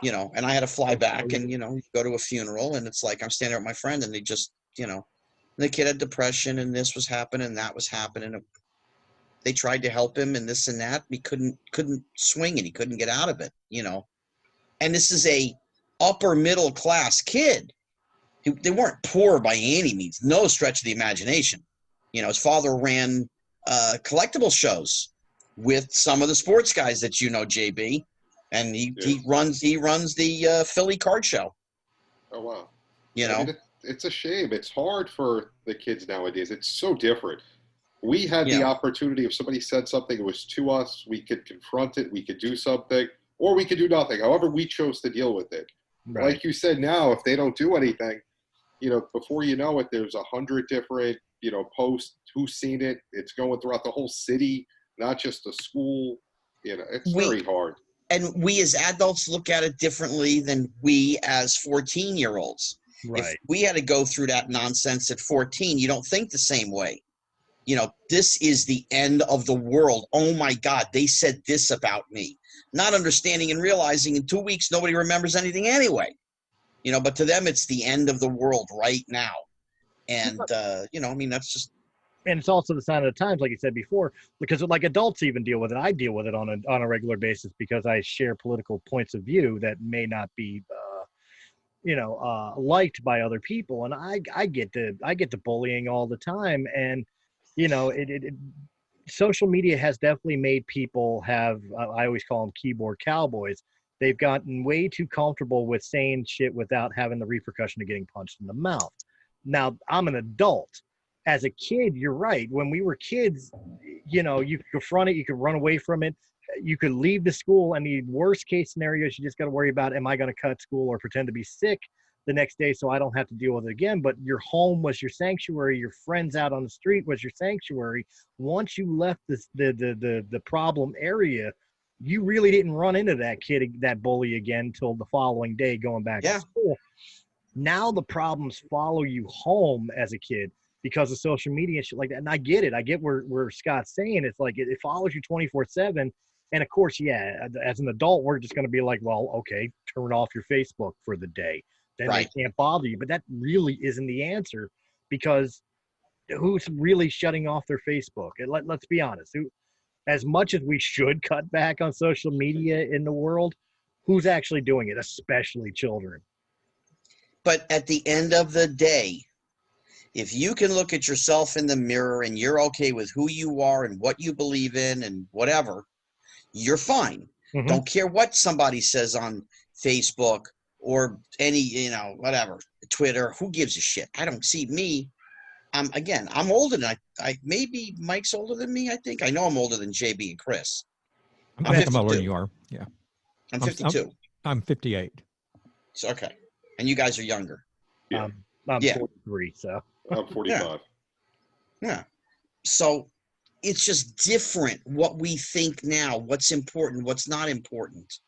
And I had to fly back and, go to a funeral, and it's like I'm standing there with my friend, and they just, the kid had depression, and this was happening, that was happening. They tried to help him and this and that. He couldn't swing it. He couldn't get out of it, And this is a upper middle class kid. They weren't poor by any means, no stretch of the imagination. His father ran collectible shows with some of the sports guys that JB, and he runs the Philly card show. Oh wow! I mean, it's a shame. It's hard for the kids nowadays. It's so different. We had the opportunity. If somebody said something that was to us, we could confront it. We could do something, or we could do nothing. However, we chose to deal with it. Right. Like you said, now if they don't do anything, before you know it, there's 100 different posts. Who's seen it? It's going throughout the whole city, not just the school. It's very hard. And we as adults look at it differently than we as 14-year-olds. Right. If we had to go through that nonsense at 14, you don't think the same way. This is the end of the world. Oh my God, they said this about me. Not understanding and realizing in 2 weeks, nobody remembers anything anyway. But to them, it's the end of the world right now. And, that's just. And it's also the sign of the times, like you said before, because like adults even deal with it. I deal with it on a regular basis because I share political points of view that may not be, liked by other people. And I get the bullying all the time. And, social media has definitely made people have, I always call them keyboard cowboys. They've gotten way too comfortable with saying shit without having the repercussion of getting punched in the mouth. Now, I'm an adult. As a kid, you're right. When we were kids, you could confront it, you could run away from it, you could leave the school, and the worst case scenario is you just got to worry about, am I going to cut school or pretend to be sick the next day so I don't have to deal with it again? But your home was your sanctuary. Your friends out on the street was your sanctuary. Once you left the problem area, you really didn't run into that kid, that bully again till the following day going back to school. Now the problems follow you home as a kid because of social media and shit like that. And I get it. I get where Scott's saying it's like it follows you 24/7. And of course, as an adult, we're just going to be like, well, okay, turn off your Facebook for the day. Then they can't bother you. But that really isn't the answer, because who's really shutting off their Facebook? And let's be honest. As much as we should cut back on social media in the world, who's actually doing it, especially children? But at the end of the day, if you can look at yourself in the mirror and you're okay with who you are and what you believe in and whatever, you're fine. Mm-hmm. Don't care what somebody says on Facebook or any, whatever, Twitter. Who gives a shit? I don't see me. I'm older than I maybe Mike's older than me. I think I know I'm older than JB and Chris. I'm 52. Older than you are. Yeah. I'm 52. I'm 58. So, okay. And you guys are younger. Yeah. I'm 43, so. I'm 45. Yeah. So it's just different what we think now, what's important, what's not important.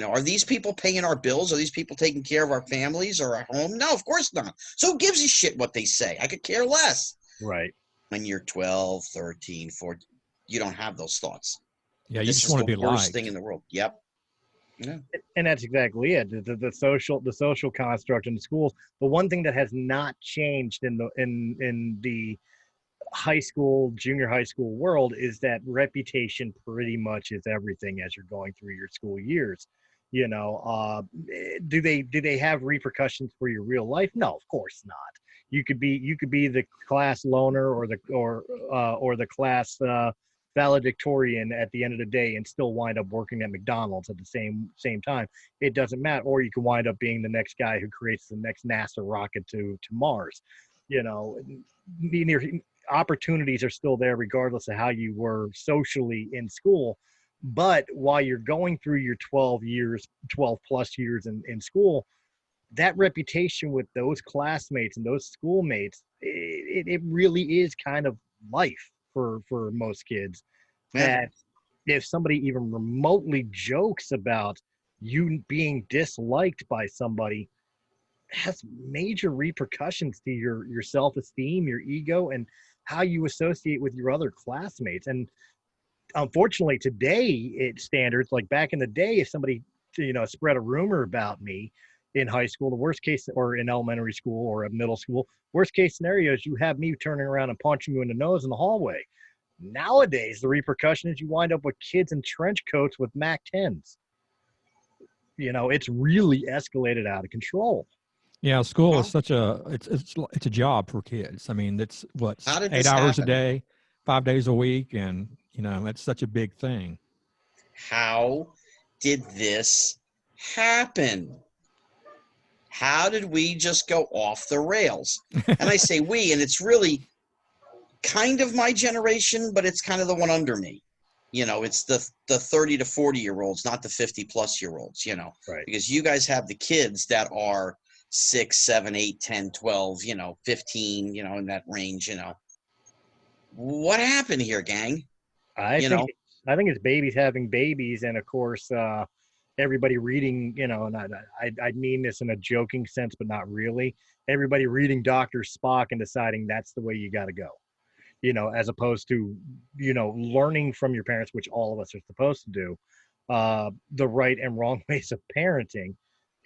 Are these people paying our bills? Are these people taking care of our families or our home? No, of course not. So who gives a shit what they say? I could care less. Right. When you're 12, 13, 14, you don't have those thoughts. Yeah, you just want to be liked. This is the worst thing in the world. Yep. Yeah. And that's exactly it. The social construct in the schools. The one thing that has not changed in the high school, junior high school world is that reputation pretty much is everything as you're going through your school years. Do they have repercussions for your real life? No, of course not. You could be the class loner or the class valedictorian at the end of the day and still wind up working at McDonald's at the same time. It doesn't matter. Or you can wind up being the next guy who creates the next NASA rocket to Mars. Opportunities are still there regardless of how you were socially in school. But while you're going through your 12 plus years in school, that reputation with those classmates and those schoolmates, it really is kind of life for most kids. Yeah. That if somebody even remotely jokes about you being disliked by somebody, has major repercussions to your self-esteem, your ego, and how you associate with your other classmates. And unfortunately today, it standards, like back in the day, if somebody spread a rumor about me in high school, the worst case, or in elementary school or a middle school, worst case scenario is you have me turning around and punching you in the nose in the hallway. Nowadays the repercussion is you wind up with kids in trench coats with Mac 10s. It's really escalated out of control. Yeah, school is such it's a job for kids. I mean, it's what, How did 8 this hours a happen? day, 5 days a week, and it's such a big thing. How did this happen? How did we just go off the rails? And I say we, and it's really kind of my generation, but it's kind of the one under me. It's the 30 to 40-year-olds, not the 50-plus-year-olds, Right. Because you guys have the kids that are 6, 7, 8, 10, 12, 15, in that range, What happened here, gang? I think it's babies having babies, and of course, everybody reading, and I mean this in a joking sense, but not really. Everybody reading Dr. Spock and deciding that's the way you got to go, as opposed to, learning from your parents, which all of us are supposed to do, the right and wrong ways of parenting.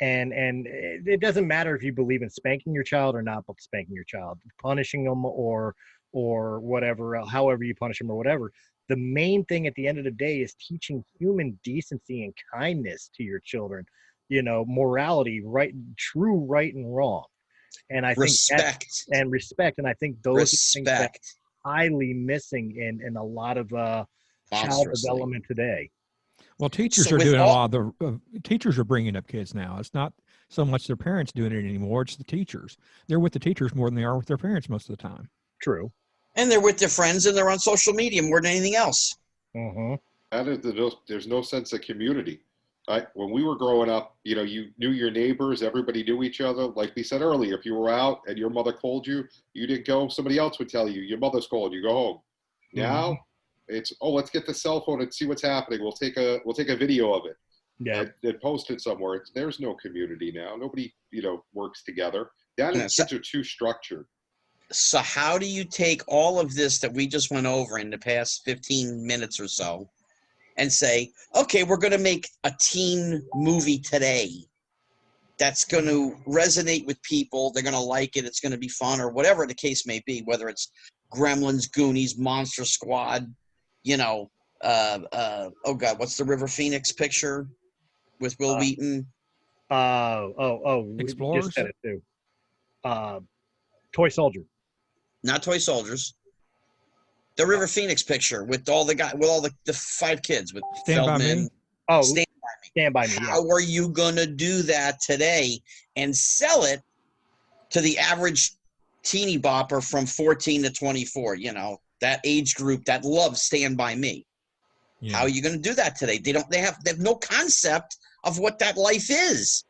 And it doesn't matter if you believe in spanking your child or not spanking your child, punishing them or whatever, however you punish them or whatever. The main thing at the end of the day is teaching human decency and kindness to your children, morality, right, true right and wrong. And I think Respect. and respect. And I think those are things that Respect. highly missing in a lot of child Monstrously. development today. Well, teachers So are with doing a all- lot of teachers are bringing up kids now. It's not so much their parents doing it anymore. It's the teachers. They're with the teachers more than they are with their parents most of the time. True. And they're with their friends and they're on social media more than anything else. Mm-hmm. There's no sense of community. When we were growing up, you knew your neighbors, everybody knew each other. Like we said earlier, if you were out and your mother called you, you didn't go, somebody else would tell you, your mother's called, you go home. Now it's, let's get the cell phone and see what's happening. We'll take a video of it. Yeah. And post it somewhere. There's no community now. Nobody, works together. Kids are too structured. So how do you take all of this that we just went over in the past 15 minutes or so and say, okay, we're going to make a teen movie today that's going to resonate with people. They're going to like it. It's going to be fun, or whatever the case may be, whether it's Gremlins, Goonies, Monster Squad, oh God, what's the River Phoenix picture with Will Wheaton? We Explorers? just said it too. Toy Soldier. Not Toy Soldiers. The River Phoenix picture with all the 5 kids with Stand by Feldman. Me. Oh, Stand by Me. Stand by Me. How are you going to do that today and sell it to the average teeny bopper from 14 to 24, that age group that loves Stand By Me? Yeah. How are you going to do that today? They have no concept of what that life is.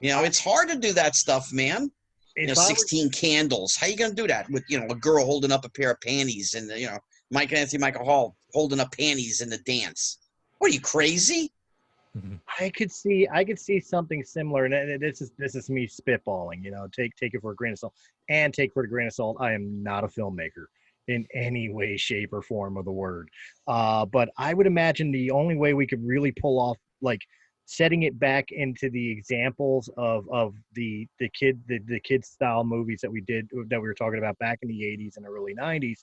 It's hard to do that stuff, man. 16 candles. How you going to do that with, a girl holding up a pair of panties and, Michael Hall holding up panties in the dance? What are you, crazy? I could see something similar, and this is me spitballing. Take it for a grain of salt, and take for a grain of salt. I am not a filmmaker in any way, shape, or form of the word. But I would imagine the only way we could really pull off, like, setting it back into the examples of the kid style movies that we were talking about back in the 80s and early 90s,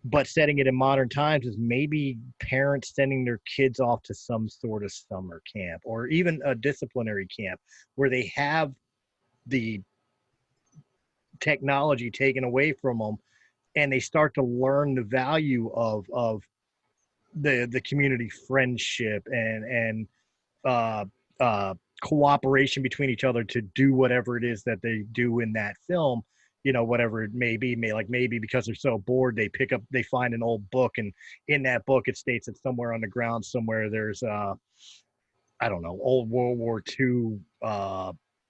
but setting it in modern times is maybe parents sending their kids off to some sort of summer camp or even a disciplinary camp where they have the technology taken away from them and they start to learn the value of the community friendship and cooperation between each other to do whatever it is that they do in that film, whatever it may be. Maybe because they're so bored, they find an old book, and in that book it states that somewhere on the ground somewhere there's I don't know, old World War II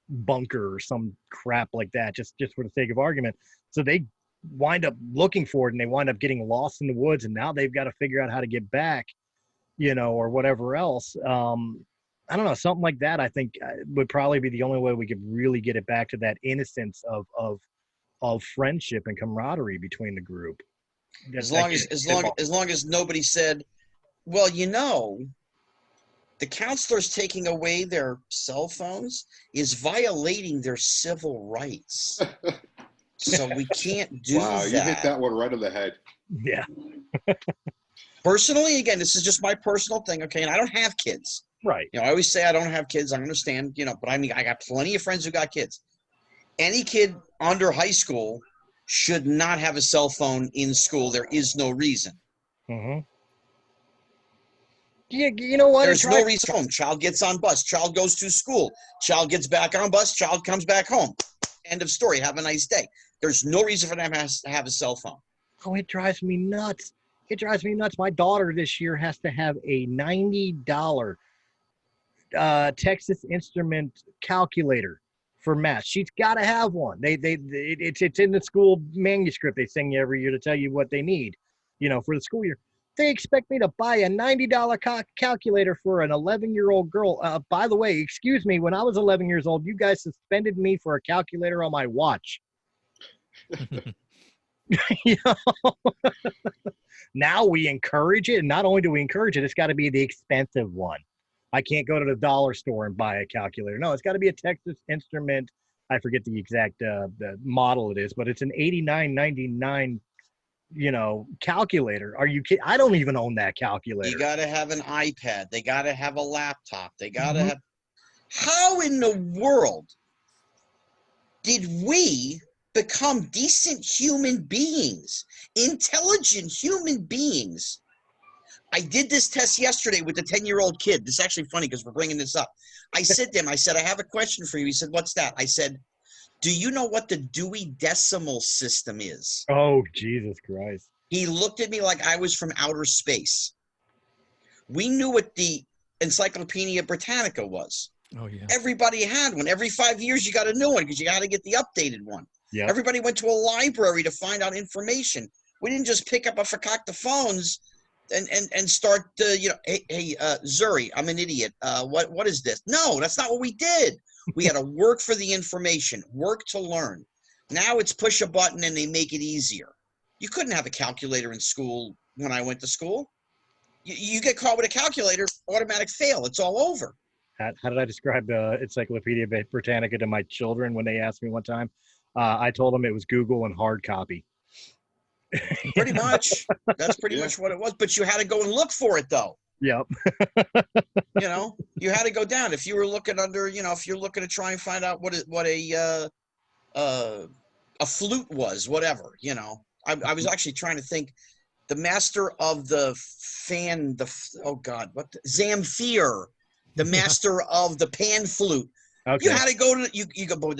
bunker or some crap like that, just for the sake of argument. So they wind up looking for it, and they wind up getting lost in the woods, and now they've got to figure out how to get back, or whatever else. I don't know, something like that. I think would probably be the only way we could really get it back to that innocence of friendship and camaraderie between the group. As long as nobody said, well, the counselors taking away their cell phones is violating their civil rights. So we can't do wow, that. You hit that one right on the head. Yeah. Personally, again, this is just my personal thing, okay? And I don't have kids. Right. I always say I don't have kids. I understand, but I mean, I got plenty of friends who got kids. Any kid under high school should not have a cell phone in school. There is no reason. Mm-hmm. Yeah, you know what? There's no reason. Home. Child gets on bus. Child goes to school. Child gets back on bus. Child comes back home. End of story. Have a nice day. There's no reason for them to have a cell phone. Oh, it drives me nuts. It drives me nuts. My daughter this year has to have a $90 Texas Instrument calculator for math. She's got to have one. It's in the school manuscript. They sing you every year to tell you what they need, for the school year. They expect me to buy a $90 calculator for an 11-year-old girl. By the way, excuse me, when I was 11 years old, you guys suspended me for a calculator on my watch. Now we encourage it. And not only do we encourage it, it's got to be the expensive one. I can't go to the dollar store and buy a calculator. No, it's got to be a Texas Instrument. I forget the exact the model it is, but it's an $89.99 calculator. Are you kidding? I don't even own that calculator. You got to have an iPad. They got to have a laptop. They got to have. How in the world did we become decent human beings, intelligent human beings? I did this test yesterday with the 10-year-old kid. This is actually funny because we're bringing this up. I said to him, I said, I have a question for you. He said, what's that? I said, do you know what the Dewey Decimal System is? Oh, Jesus Christ. He looked at me like I was from outer space. We knew what the Encyclopedia Britannica was. Oh, yeah. Everybody had one. Every 5 years, you got a new one because you got to get the updated one. Yep. Everybody went to a library to find out information. We didn't just pick up a fakakta phones and start, hey, Zuri, I'm an idiot. What is this? No, that's not what we did. We had to work for the information, work to learn. Now it's push a button and they make it easier. You couldn't have a calculator in school when I went to school. You get caught with a calculator, automatic fail. It's all over. How did I describe Encyclopedia Britannica to my children when they asked me one time? I told them it was Google and hard copy. Pretty much. That's pretty much what it was. But you had to go and look for it, though. Yep. You had to go down. If you were looking under, if you're looking to try and find out what a flute was, whatever, I was actually trying to think. The master of the fan, Zamfir, the master of the pan flute. Okay. You had to go to you go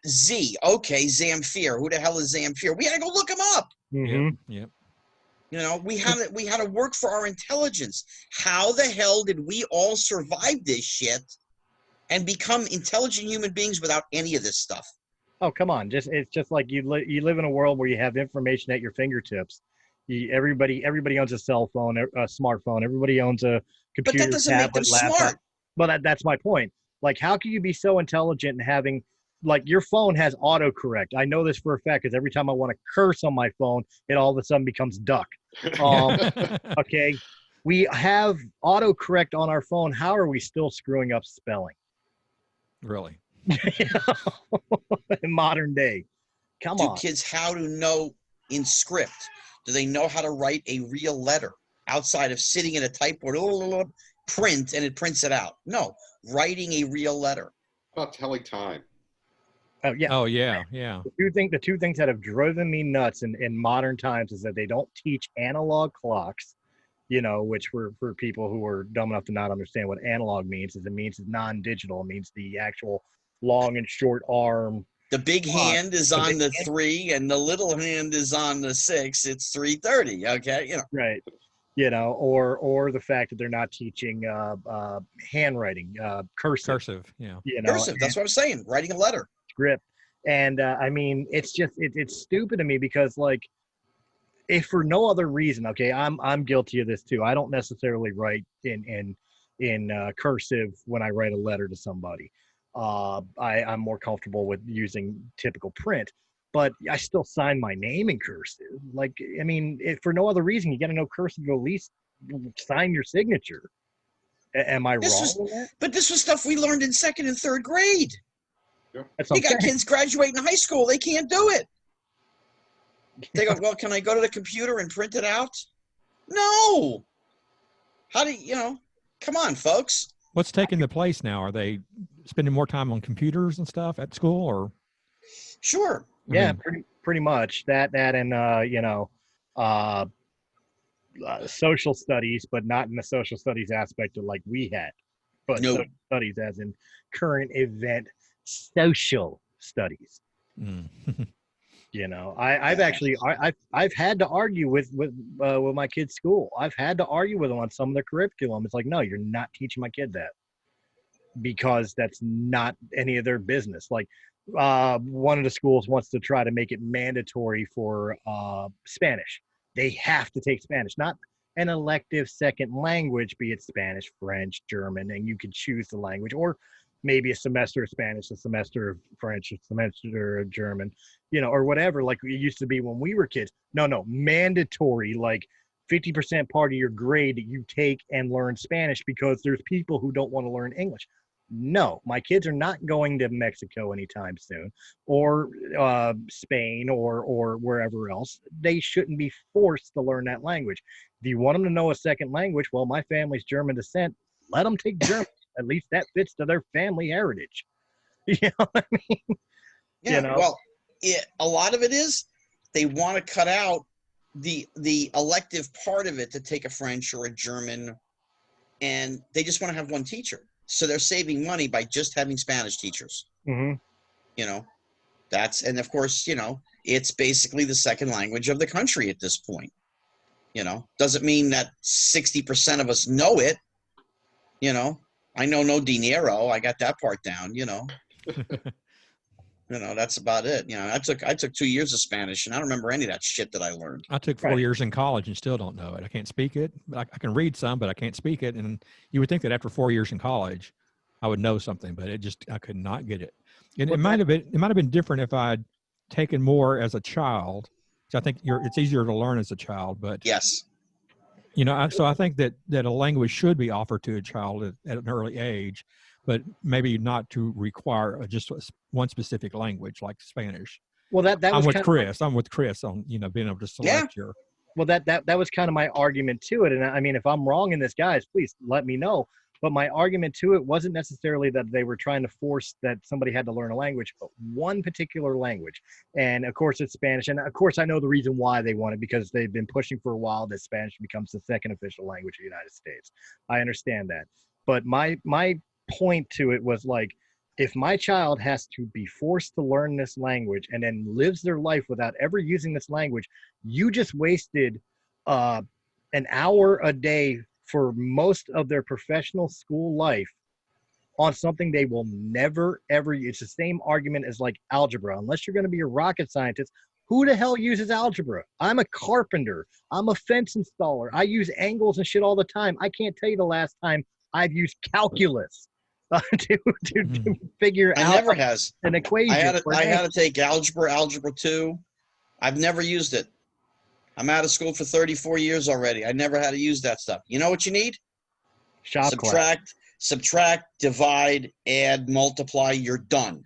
Z. Okay, Zamfir. Who the hell is Zamfir? We had to go look him up. Mm-hmm. Yep. We had to work for our intelligence. How the hell did we all survive this shit and become intelligent human beings without any of this stuff? Oh, come on! It's just like you live in a world where you have information at your fingertips. Everybody owns a cell phone, a smartphone. Everybody owns a computer, but that doesn't tablet, make them laptop. smart. But that's my point. Like, how can you be so intelligent and having, like, your phone has autocorrect? I know this for a fact because every time I want to curse on my phone, it all of a sudden becomes duck. Okay, we have autocorrect on our phone. How are we still screwing up spelling? Really? In modern day. Come on. Do kids how to know in script? Do they know how to write a real letter outside of sitting at a typeboard, print, and it prints it out? No, writing a real letter. About telling time. Oh yeah. Oh yeah, yeah. The two things that have driven me nuts in modern times is that they don't teach analog clocks, which for people who are dumb enough to not understand what analog means, is it means it's non-digital. It means the actual long and short arm. The big hand is on the 3 and the little hand is on the 6. It's 3:30. Okay, Right. or the fact that they're not teaching handwriting, Cursive, yeah. Cursive. That's what I'm saying. Writing a letter. Script. And I mean, it's just it's stupid to me because, like, if for no other reason, okay, I'm guilty of this too. I don't necessarily write in cursive when I write a letter to somebody. I'm more comfortable with using typical print, but I still sign my name in cursive. Like, I mean, if for no other reason, you got to know cursive to at least sign your signature. Am I wrong with that? But this was stuff we learned in 2nd and 3rd grade. That's You got kids graduating high school. They can't do it. They go, well, can I go to the computer and print it out? No. How do you, come on, folks. What's taking the place now? Are they spending more time on computers and stuff at school, or? Sure. Yeah, pretty much that and social studies, but not in the social studies aspect of like we had, but social studies as in current event social studies. I've had to argue with my kids' school. I've had to argue with them on some of the curriculum. It's like, no, you're not teaching my kid that, because that's not any of their business. Like, one of the schools wants to try to make it mandatory for Spanish. They have to take Spanish, not an elective second language, be it Spanish, French, German, and you can choose the language, or maybe a semester of Spanish, a semester of French, a semester of German, or whatever, like it used to be when we were kids. No, mandatory, like 50% part of your grade that you take and learn Spanish because there's people who don't want to learn English. No, my kids are not going to Mexico anytime soon, or Spain, or wherever else. They shouldn't be forced to learn that language. If you want them to know a second language, well, my family's German descent. Let them take German. At least that fits to their family heritage. You know what I mean? Yeah. Well, a lot of it is they want to cut out the elective part of it to take a French or a German, and they just want to have one teacher. So they're saving money by just having Spanish teachers. Mm-hmm. And of course, it's basically the second language of the country at this point. Doesn't mean that 60% of us know it. I know no dinero. I got that part down, that's about it. I took 2 years of Spanish, and I don't remember any of that shit that I learned. I took 4 years in college and still don't know it. I can't speak it, but I can read some, but I can't speak it. And you would think that after 4 years in college, I would know something, but I could not get it. And it might have been different if I'd taken more as a child. So I think it's easier to learn as a child, but yes. So I think that a language should be offered to a child at an early age, but maybe not to require just one specific language like Spanish. Well, I'm with Chris on being able to select your. Well, that was kind of my argument to it, and I mean, if I'm wrong in this, guys, please let me know. But my argument to it wasn't necessarily that they were trying to force that somebody had to learn a language, but one particular language. And of course, it's Spanish. And of course, I know the reason why they want it, because they've been pushing for a while that Spanish becomes the second official language of the United States. I understand that. But my point to it was like, if my child has to be forced to learn this language and then lives their life without ever using this language, you just wasted an hour a day for most of their professional school life on something they will never, ever use. It's the same argument as like algebra. Unless you're going to be a rocket scientist, who the hell uses algebra? I'm a carpenter. I'm a fence installer. I use angles and shit all the time. I can't tell you the last time I've used calculus to figure out an equation. I had to take algebra 2. I've never used it. I'm out of school for 34 years already. I never had to use that stuff. You know what you need? Subtract, divide, add, multiply. You're done.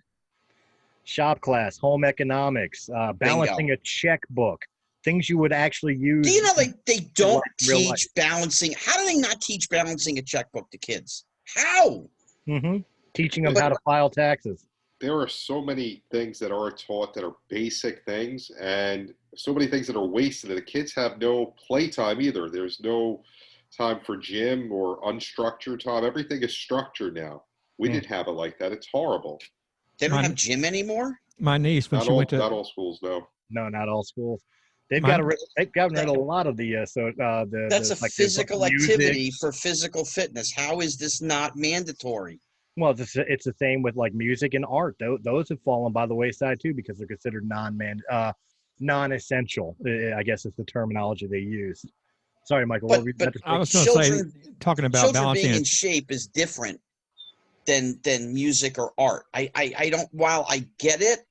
Shop class, home economics, balancing a checkbook, things you would actually use. Do you know they don't teach balancing? How do they not teach balancing a checkbook to kids? How? Mm-hmm. Teaching them how to file taxes. There are so many things that are taught that are basic things, and so many things that are wasted. The kids have no playtime either. There's no time for gym or unstructured time. Everything is structured now. We didn't have it like that. It's horrible. They don't have gym anymore? My niece, when she went to... Not all schools, no. No, not all schools. They've gotten rid of a lot of the That's a like physical music. activity for physical fitness. How is this not mandatory? Well, it's the same with like music and art. Those have fallen by the wayside too because they're considered non-essential. I guess is the terminology they use. Sorry, Michael. What were you about to say? I was going to say, talking about children balancing being in shape is different than music or art. I don't. While I get it,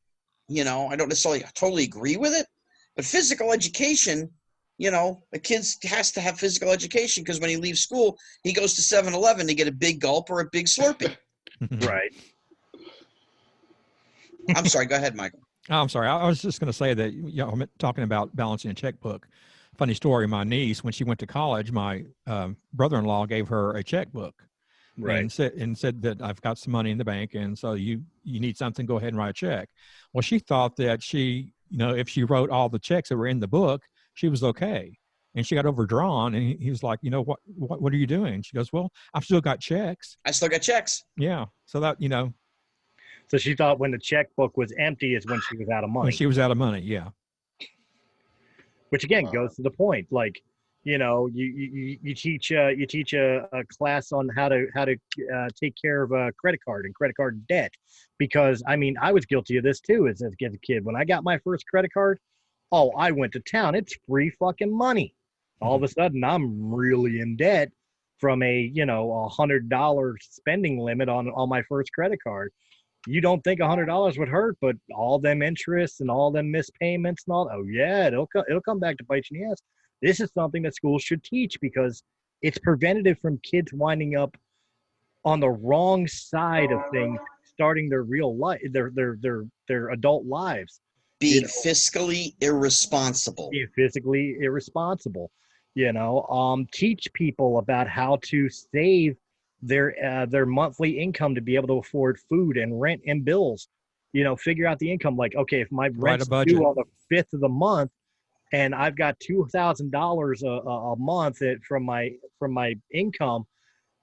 I don't necessarily totally agree with it, but physical education. A kid has to have physical education because when he leaves school, he goes to 7-Eleven to get a big gulp or a big Slurpee. Right. I'm sorry. Go ahead, Michael. Oh, I'm sorry. I was just going to say that, I'm talking about balancing a checkbook. Funny story. My niece, when she went to college, my brother-in-law gave her a checkbook, Right. and said that I've got some money in the bank, and so you need something, go ahead and write a check. Well, she thought that she, if she wrote all the checks that were in the book, she was okay. And she got overdrawn, and he was like, what are you doing? She goes, well, I've still got checks. I still got checks. Yeah. So that, So she thought when the checkbook was empty is when she was out of money. when she was out of money. Yeah. Which again goes to the point. Like, you teach a class on how to take care of a credit card and credit card debt, because I mean I was guilty of this too as a kid. When I got my first credit card, I went to town. It's free fucking money. All of a sudden I'm really in debt from a $100 spending limit on my first credit card. You don't think $100 would hurt, but all them interests and all them missed payments and all. Oh yeah, it'll come back to bite you in the ass. This is something that schools should teach because it's preventative from kids winding up on the wrong side of things, starting their real life, their adult lives. Being fiscally irresponsible. Being physically irresponsible. Teach people about how to save their monthly income to be able to afford food and rent and bills. Figure out the income. Like, okay, if my rent's due on the 5th of the month, and I've got $2,000 a month from my income.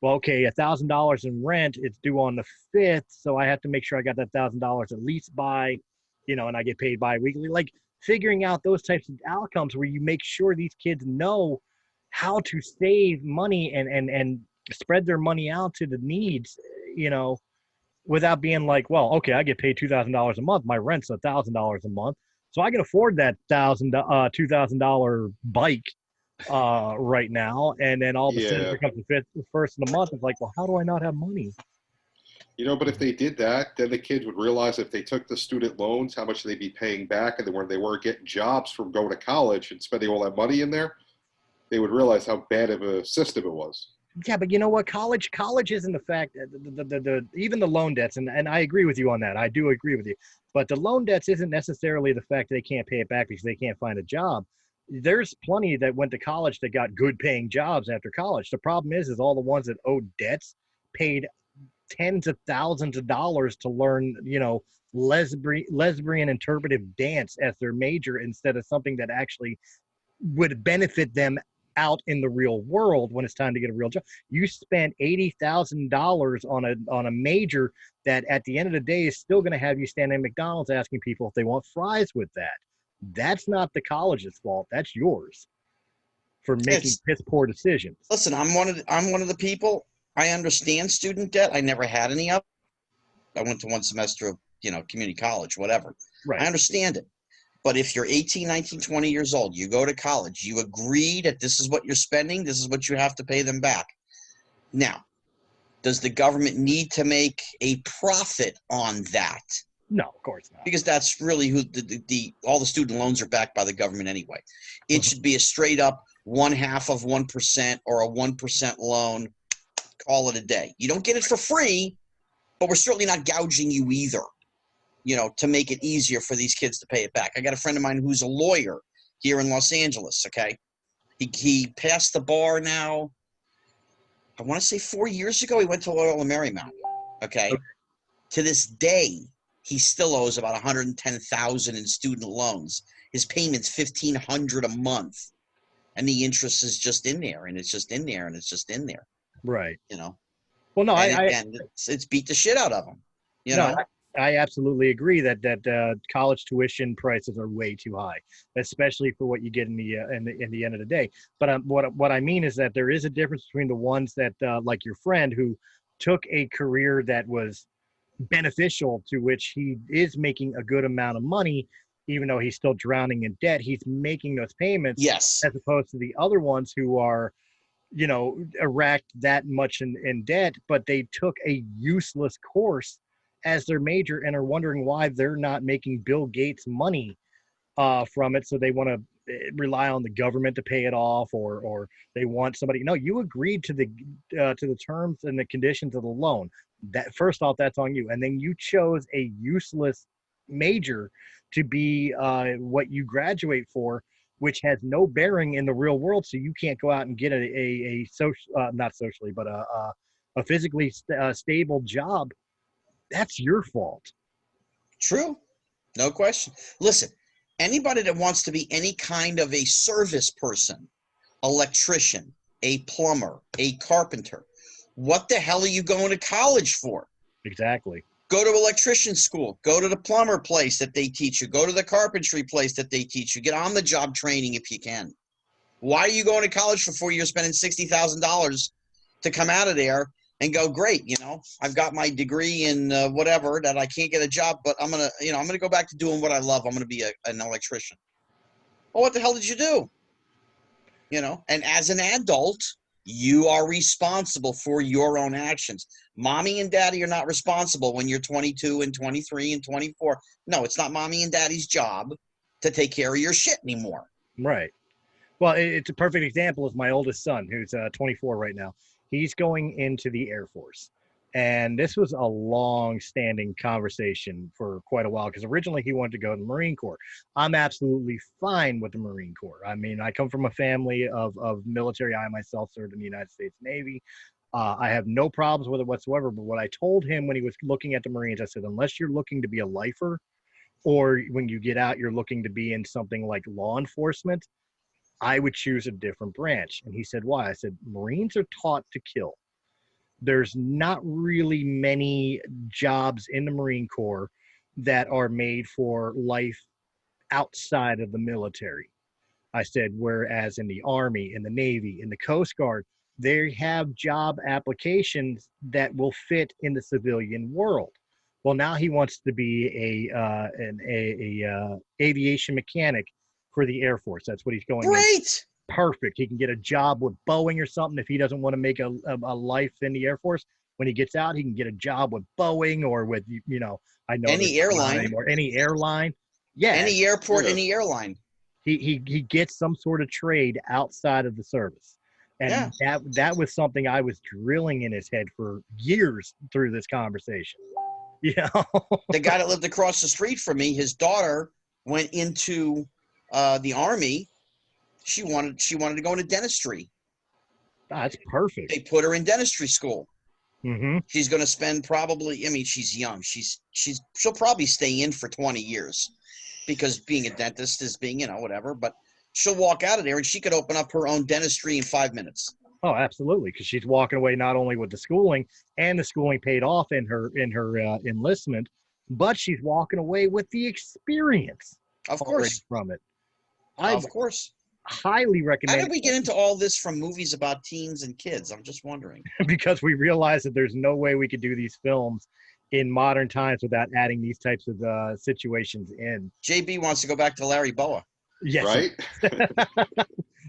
Well, okay, $1,000 in rent, it's due on the 5th, so I have to make sure I got that $1,000 at least by, and I get paid bi-weekly. Like figuring out those types of outcomes where you make sure these kids know how to save money and spread their money out to the needs, without being like, well, okay, I get paid $2,000 a month, my rent's $1,000 a month. So I can afford that $2,000 bike right now, and then all of a sudden it becomes the first of the month. It's like, well, how do I not have money? But if they did that, then the kids would realize if they took the student loans, how much they'd be paying back, and they weren't getting jobs from going to college and spending all that money in there. They would realize how bad of a system it was. Yeah, but you know what? College isn't the fact that even the loan debts, and I agree with you on that. I do agree with you. But the loan debts isn't necessarily the fact that they can't pay it back because they can't find a job. There's plenty that went to college that got good paying jobs after college. The problem is all the ones that owed debts paid tens of thousands of dollars to learn, lesbian interpretive dance as their major instead of something that actually would benefit them out in the real world when it's time to get a real job. You spent $80,000 on a major that at the end of the day is still going to have you stand at McDonald's asking people if they want fries with that. That's not the college's fault. That's yours for making piss poor decisions. Listen, I'm one of the people. I understand student debt. I never had any of it. I went to one semester of community college, whatever. Right. I understand it. But if you're 18, 19, 20 years old, you go to college, you agree that this is what you're spending, this is what you have to pay them back. Now, does the government need to make a profit on that? No, of course not. Because that's really who all the student loans are backed by the government anyway. It should be a straight up 0.5% or a 1% loan. Call it a day. You don't get it for free, but we're certainly not gouging you either. To make it easier for these kids to pay it back. I got a friend of mine who's a lawyer here in Los Angeles, okay? He passed the bar now, I want to say 4 years ago. He went to Loyola and Marymount, okay? To this day, he still owes about $110,000 in student loans. His payment's $1,500 a month, and the interest is just in there, and it's just in there, and it's just in there. Right. Well, no, and it's beat the shit out of him, I absolutely agree that college tuition prices are way too high, especially for what you get in the end of the day. But what I mean is that there is a difference between the ones that like your friend who took a career that was beneficial, to which he is making a good amount of money, even though he's still drowning in debt. He's making those payments, Yes. as opposed to the other ones who are, erect that much in debt, but they took a useless course as their major and are wondering why they're not making Bill Gates money from it. So they want to rely on the government to pay it off, or they want somebody. No, you agreed to the terms and the conditions of the loan. That, first off, that's on you, and then you chose a useless major to be what you graduate for, which has no bearing in the real world. So you can't go out and get a social, not socially, but a physically stable job. That's your fault. True. No question. Listen, anybody that wants to be any kind of a service person, electrician, a plumber, a carpenter, what the hell are you going to college for? Exactly. Go to electrician school. Go to the plumber place that they teach you. Go to the carpentry place that they teach you. Get on the job training if you can. Why are you going to college for 4 years spending $60,000 to come out of there and go, great, I've got my degree in whatever that I can't get a job, but I'm going to go back to doing what I love. I'm going to be an electrician. Well, what the hell did you do? And as an adult, you are responsible for your own actions. Mommy and daddy are not responsible when you're 22 and 23 and 24. No, it's not mommy and daddy's job to take care of your shit anymore. Right. Well, it's a perfect example of my oldest son, who's 24 right now. He's going into the Air Force. And this was a long-standing conversation for quite a while, because originally he wanted to go to the Marine Corps. I'm absolutely fine with the Marine Corps. I mean, I come from a family of military. I myself served in the United States Navy. I have no problems with it whatsoever. But what I told him when he was looking at the Marines, I said, unless you're looking to be a lifer, or when you get out, you're looking to be in something like law enforcement, I would choose a different branch. And he said, why? I said, Marines are taught to kill. There's not really many jobs in the Marine Corps that are made for life outside of the military. I said, whereas in the Army, in the Navy, in the Coast Guard, they have job applications that will fit in the civilian world. Well, now he wants to be an aviation mechanic for the Air Force. That's what he's going. Great. Perfect. He can get a job with Boeing or something if he doesn't want to make a life in the Air Force. When he gets out, he can get a job with Boeing or with, I know any airline or any airline. Yeah. Any airport, any airline. He gets some sort of trade outside of the service. And that was something I was drilling in his head for years through this conversation. The guy that lived across the street from me, his daughter went into the Army. She wanted to go into dentistry. That's perfect. They put her in dentistry school. Mm-hmm. She's going to spend probably, she's young. She'll probably stay in for 20 years because being a dentist is being, whatever, but she'll walk out of there and she could open up her own dentistry in 5 minutes. Oh, absolutely. Because she's walking away not only with the schooling, and the schooling paid off in her enlistment, but she's walking away with the experience. Of course. From it. Of course. Highly recommend. How did we get into all this from movies about teens and kids? I'm just wondering. Because we realized that there's no way we could do these films in modern times without adding these types of situations in. JB wants to go back to Larry Boa. Yes. Right?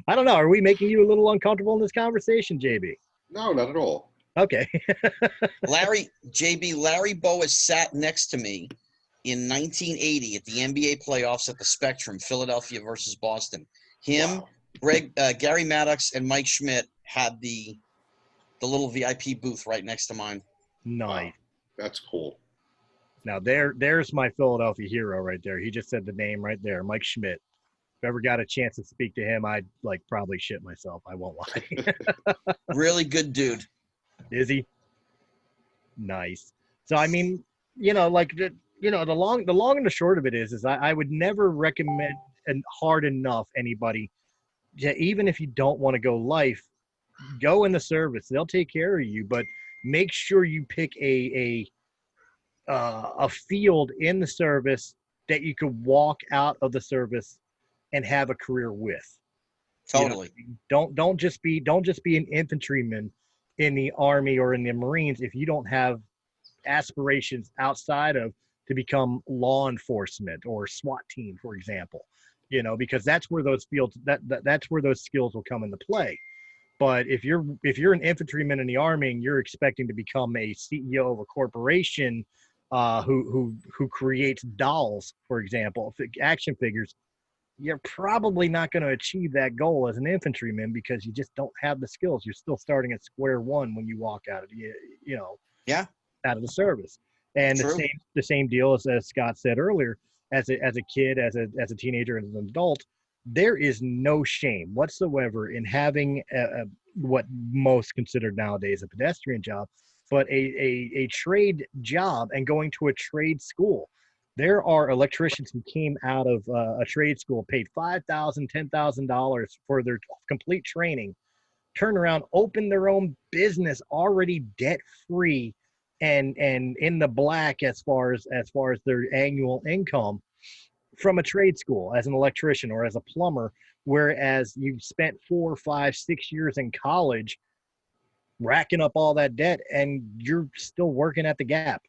I don't know. Are we making you a little uncomfortable in this conversation, JB? No, not at all. Okay. Larry Boa sat next to me in 1980 at the NBA playoffs at the Spectrum, Philadelphia versus Boston. Him, wow. Gary Maddox, and Mike Schmidt had the little VIP booth right next to mine. Nice. Wow. That's cool. Now there's my Philadelphia hero right there. He just said the name right there, Mike Schmidt. If I ever got a chance to speak to him, I'd probably shit myself. I won't lie. Really good dude. Is he? Nice. So I mean, the long and the short of it is I would never recommend hard enough anybody, even if you don't want to go life, go in the service. They'll take care of you, but make sure you pick a a field in the service that you could walk out of the service and have a career with. Totally. Don't just be an infantryman in the Army or in the Marines if you don't have aspirations outside of to become law enforcement or SWAT team, for example. Because that's where those fields that's where those skills will come into play. But if you're an infantryman in the Army and you're expecting to become a CEO of a corporation who creates dolls, for example, action figures, you're probably not going to achieve that goal as an infantryman because you just don't have the skills. You're still starting at square one when you walk out of out of the service. And the same deal as Scott said earlier, as a kid, as a teenager, as an adult, there is no shame whatsoever in having what most considered nowadays a pedestrian job, but a trade job and going to a trade school. There are electricians who came out of a trade school, paid $5,000, $10,000 for their complete training, turned around, opened their own business, already debt free, and in the black as far as their annual income from a trade school as an electrician or as a plumber. Whereas you spent 4, 5, 6 years in college racking up all that debt, and you're still working at the Gap.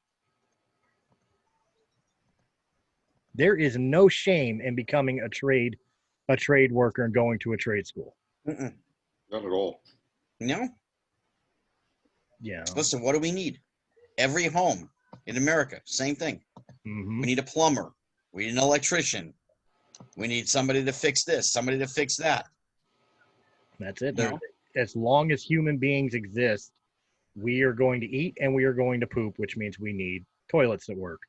There is no shame in becoming a trade worker and going to a trade school. Mm-mm. Not at all. No. Yeah. Listen, what do we need? Every home in America, same thing. Mm-hmm. We need a plumber. We need an electrician. We need somebody to fix this, somebody to fix that. That's it. No. As long as human beings exist, we are going to eat and we are going to poop, which means we need toilets that work.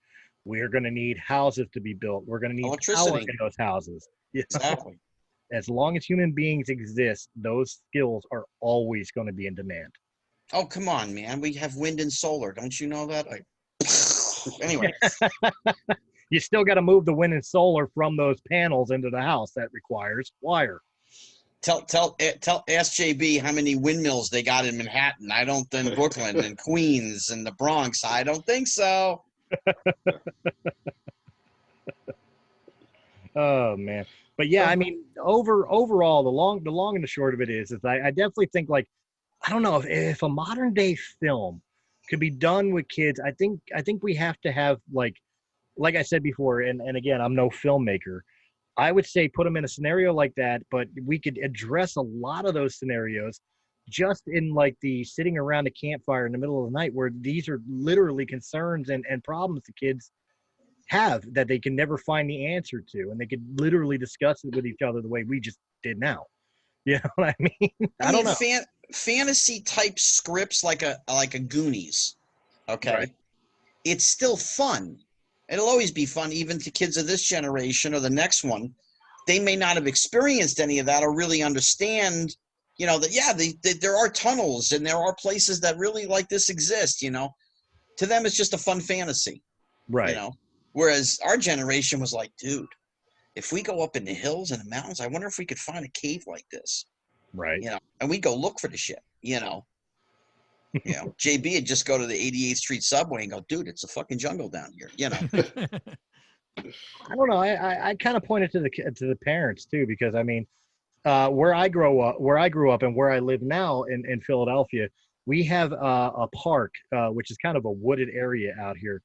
We are going to need houses to be built. We're going to need power in those houses. Exactly. As long as human beings exist, those skills are always going to be in demand. Oh, come on, man. We have wind and solar. Don't you know that? Anyway. You still got to move the wind and solar from those panels into the house. That requires wire. Ask JB how many windmills they got in Manhattan. I don't, in Brooklyn and Queens and the Bronx. I don't think so. Oh man. But yeah, I mean, overall, the long and the short of it is I definitely think, like, I don't know if a modern day film could be done with kids. I think we have to have like I said before, and again, I'm no filmmaker. I would say put them in a scenario like that, but we could address a lot of those scenarios just in like the sitting around a campfire in the middle of the night, where these are literally concerns and problems the kids have that they can never find the answer to, and they could literally discuss it with each other the way we just did now. You know what I mean? I don't know. Fantasy type scripts like a Goonies. Okay. Right. It's still fun. It'll always be fun, even to kids of this generation or the next one. They may not have experienced any of that or really understand, that there are tunnels and there are places that really like this exist, To them, it's just a fun fantasy. Right. Whereas our generation was like, dude, if we go up in the hills and the mountains, I wonder if we could find a cave like this. Right. And we go look for the shit, JB would just go to the 88th Street subway and go, dude, it's a fucking jungle down here, I don't know. I kind of pointed to the parents too, because I mean, where I grew up and where I live now in Philadelphia, we have a park, which is kind of a wooded area out here,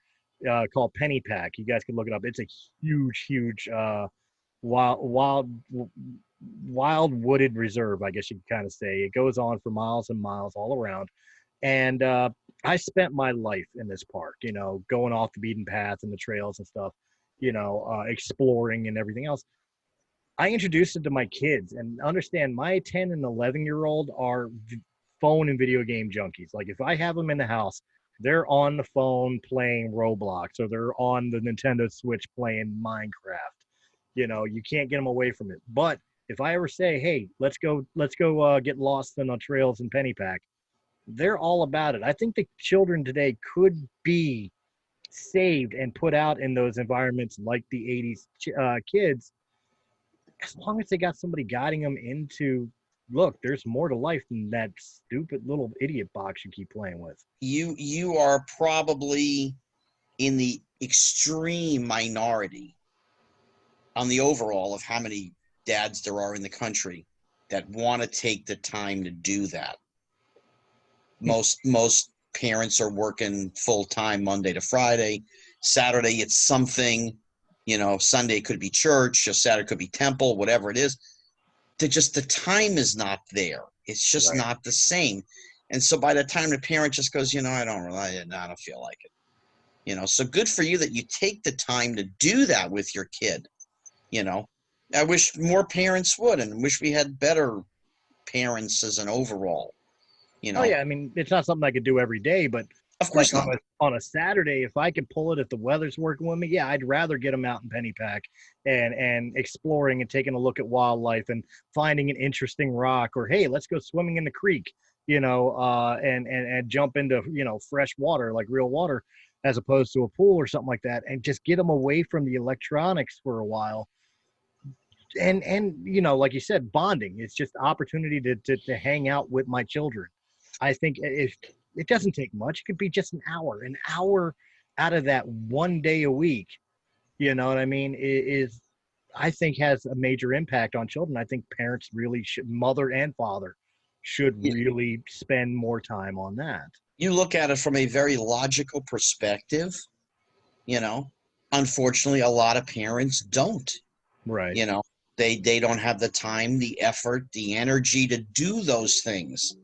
called Pennypack. You guys can look it up. It's a huge wild wooded reserve, I guess you could kind of say. It goes on for miles and miles all around. And I spent my life in this park, going off the beaten path and the trails and stuff, exploring and everything else. I introduced it to my kids, and understand my 10 and 11-year-old are phone and video game junkies. Like, if I have them in the house, they're on the phone playing Roblox, or they're on the Nintendo Switch playing Minecraft. You can't get them away from it. But if I ever say, hey, let's go get lost in the trails in Pennypack, they're all about it. I think the children today could be saved and put out in those environments like the 80s kids, as long as they got somebody guiding them into, look, there's more to life than that stupid little idiot box you keep playing with. You are probably in the extreme minority on the overall of how many dads there are in the country that want to take the time to do that. Most parents are working full time Monday to Friday. Saturday it's something, Sunday could be church, or Saturday could be temple, whatever it is. The time is not there. It's just not the same. And so by the time the parent just goes, I don't feel like it. So good for you that you take the time to do that with your kid. I wish more parents would, and wish we had better parents as an overall. Oh yeah, I mean, it's not something I could do every day, but Of course like not. on a Saturday, if I could pull it, if the weather's working with me, yeah, I'd rather get them out in Pennypack and exploring and taking a look at wildlife and finding an interesting rock, or hey, let's go swimming in the creek, and jump into fresh water, like real water, as opposed to a pool or something like that, and just get them away from the electronics for a while. And like you said, bonding. It's just opportunity to hang out with my children. I think if it doesn't take much, it could be just an hour out of that one day a week. You know what I mean? Is I think has a major impact on children. I think parents really should, mother and father, should really spend more time on that. You look at it from a very logical perspective, unfortunately, a lot of parents don't. Right. They don't have the time, the effort, the energy to do those things.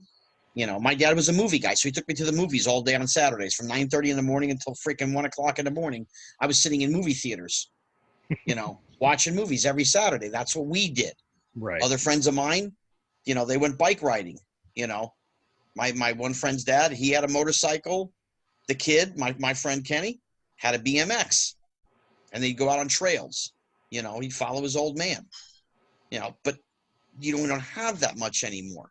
My dad was a movie guy, so he took me to the movies all day on Saturdays from 9:30 in the morning until freaking 1 o'clock in the morning. I was sitting in movie theaters, watching movies every Saturday. That's what we did. Right. Other friends of mine, they went bike riding. My one friend's dad, he had a motorcycle. The kid, my friend Kenny, had a BMX, and they'd go out on trails. He'd follow his old man. But we don't have that much anymore.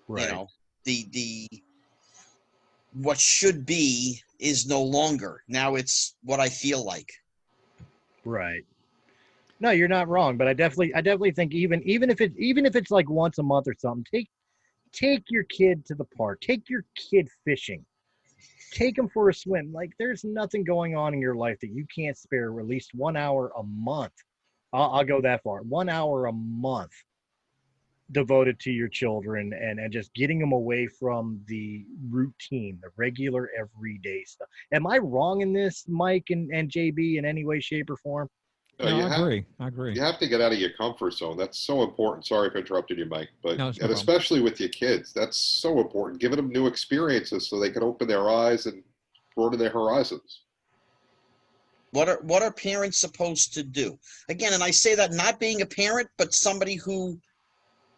Right. The what should be is no longer. Now it's what I feel like. Right. No, you're not wrong, but I definitely think even if it's like once a month or something, take your kid to the park, take your kid fishing, take them for a swim. Like, there's nothing going on in your life that you can't spare at least 1 hour a month. I'll go that far. 1 hour a month devoted to your children, and just getting them away from the routine, the regular everyday stuff. Am I wrong in this, Mike and JB, in any way, shape, or form? No, I agree. You have to get out of your comfort zone. That's so important. Sorry if I interrupted you, Mike, but No, it's no problem. especially with your kids, that's so important. Giving them new experiences so they can open their eyes and broaden their horizons. What are parents supposed to do? Again, and I say that not being a parent, but somebody who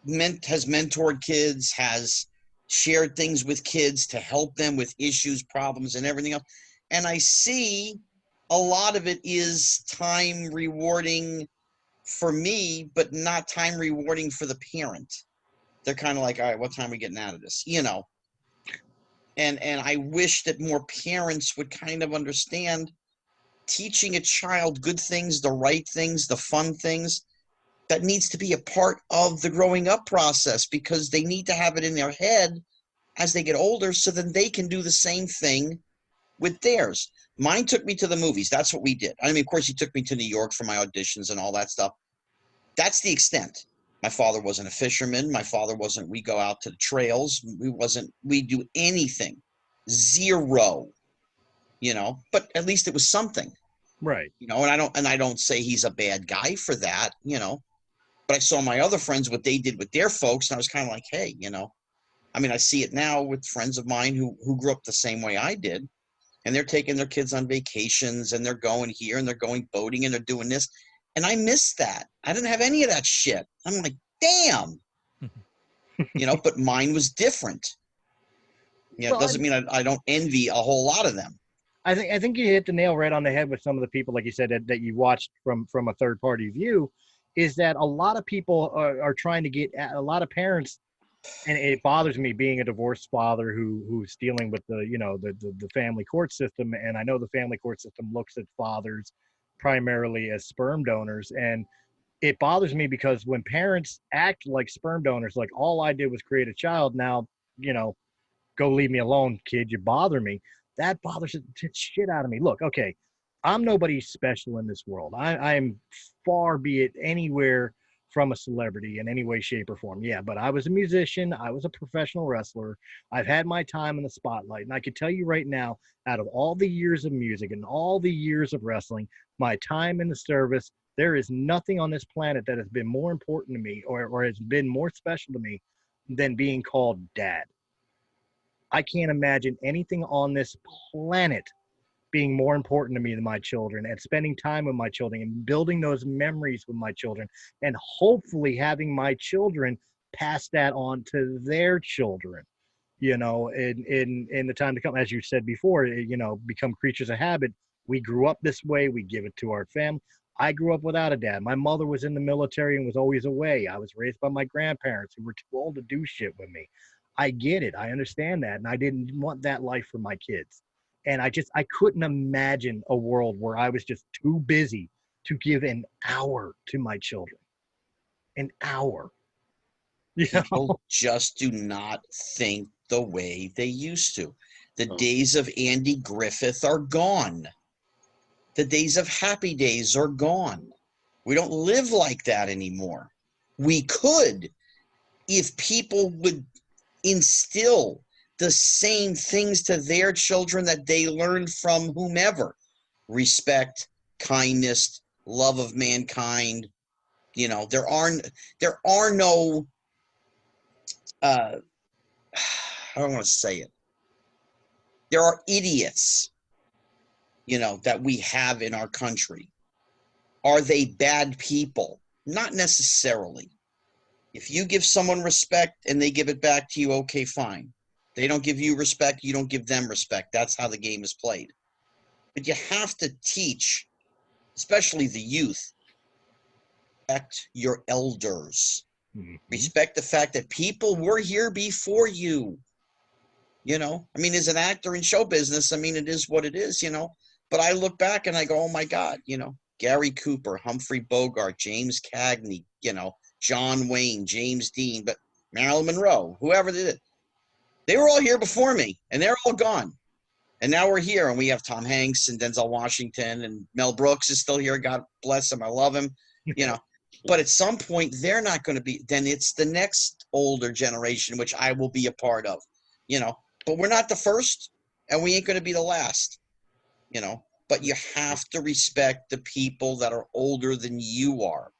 has mentored kids, has shared things with kids to help them with issues, problems, and everything else. And I see a lot of it is time rewarding for me, but not time rewarding for the parent. They're kind of like, all right, what time are we getting out of this? And I wish that more parents would kind of understand teaching a child good things, the right things, the fun things. That needs to be a part of the growing up process, because they need to have it in their head as they get older, so then they can do the same thing with theirs. Mine took me to the movies. That's what we did. I mean, of course, he took me to New York for my auditions and all that stuff. That's the extent. My father wasn't a fisherman. My father wasn't, we go out to the trails. We do anything. Zero, but at least it was something. Right. And I don't say he's a bad guy for that, but I saw my other friends, what they did with their folks, and I was kind of like, hey, I mean, I see it now with friends of mine who grew up the same way I did, and they're taking their kids on vacations, and they're going here, and they're going boating, and they're doing this, and I miss that. I didn't have any of that shit. I'm like, damn, but mine was different. It doesn't mean I don't envy a whole lot of them. I think you hit the nail right on the head with some of the people, like you said, that you watched from a third party view, is that a lot of people are trying to get a lot of parents, and it bothers me being a divorced father who's dealing with the family court system. And I know the family court system looks at fathers primarily as sperm donors, and it bothers me because when parents act like sperm donors, like all I did was create a child, now go leave me alone, kid, you bother me. That bothers the shit out of me. Look, okay, I'm nobody special in this world. I'm far be it anywhere from a celebrity in any way, shape, or form. Yeah, but I was a musician. I was a professional wrestler. I've had my time in the spotlight. And I can tell you right now, out of all the years of music and all the years of wrestling, my time in the service, there is nothing on this planet that has been more important to me or has been more special to me than being called dad. I can't imagine anything on this planet being more important to me than my children, and spending time with my children and building those memories with my children, and hopefully having my children pass that on to their children, in the time to come. As you said before, become creatures of habit. We grew up this way. We give it to our family. I grew up without a dad. My mother was in the military and was always away. I was raised by my grandparents who were too old to do shit with me. I get it. I understand that. And I didn't want that life for my kids. And I couldn't imagine a world where I was just too busy to give an hour to my children. An hour. People just do not think the way they used to. The days of Andy Griffith are gone. The days of Happy Days are gone. We don't live like that anymore. We could, if people would instill the same things to their children that they learned from whomever. Respect, kindness, love of mankind. There are no I don't want to say it. There are idiots, that we have in our country. Are they bad people? Not necessarily. If you give someone respect and they give it back to you, okay, fine. They don't give you respect, you don't give them respect. That's how the game is played. But you have to teach, especially the youth, respect your elders. Mm-hmm. Respect the fact that people were here before you. As an actor in show business, it is what it is, But I look back and I go, oh my God, Gary Cooper, Humphrey Bogart, James Cagney, John Wayne, James Dean, but Marilyn Monroe, whoever they did. They were all here before me, and they're all gone. And now we're here, and we have Tom Hanks and Denzel Washington, and Mel Brooks is still here. God bless him. I love him. But at some point, they're not going to be. Then it's the next older generation, which I will be a part of. But we're not the first, and we ain't going to be the last. But you have to respect the people that are older than you are.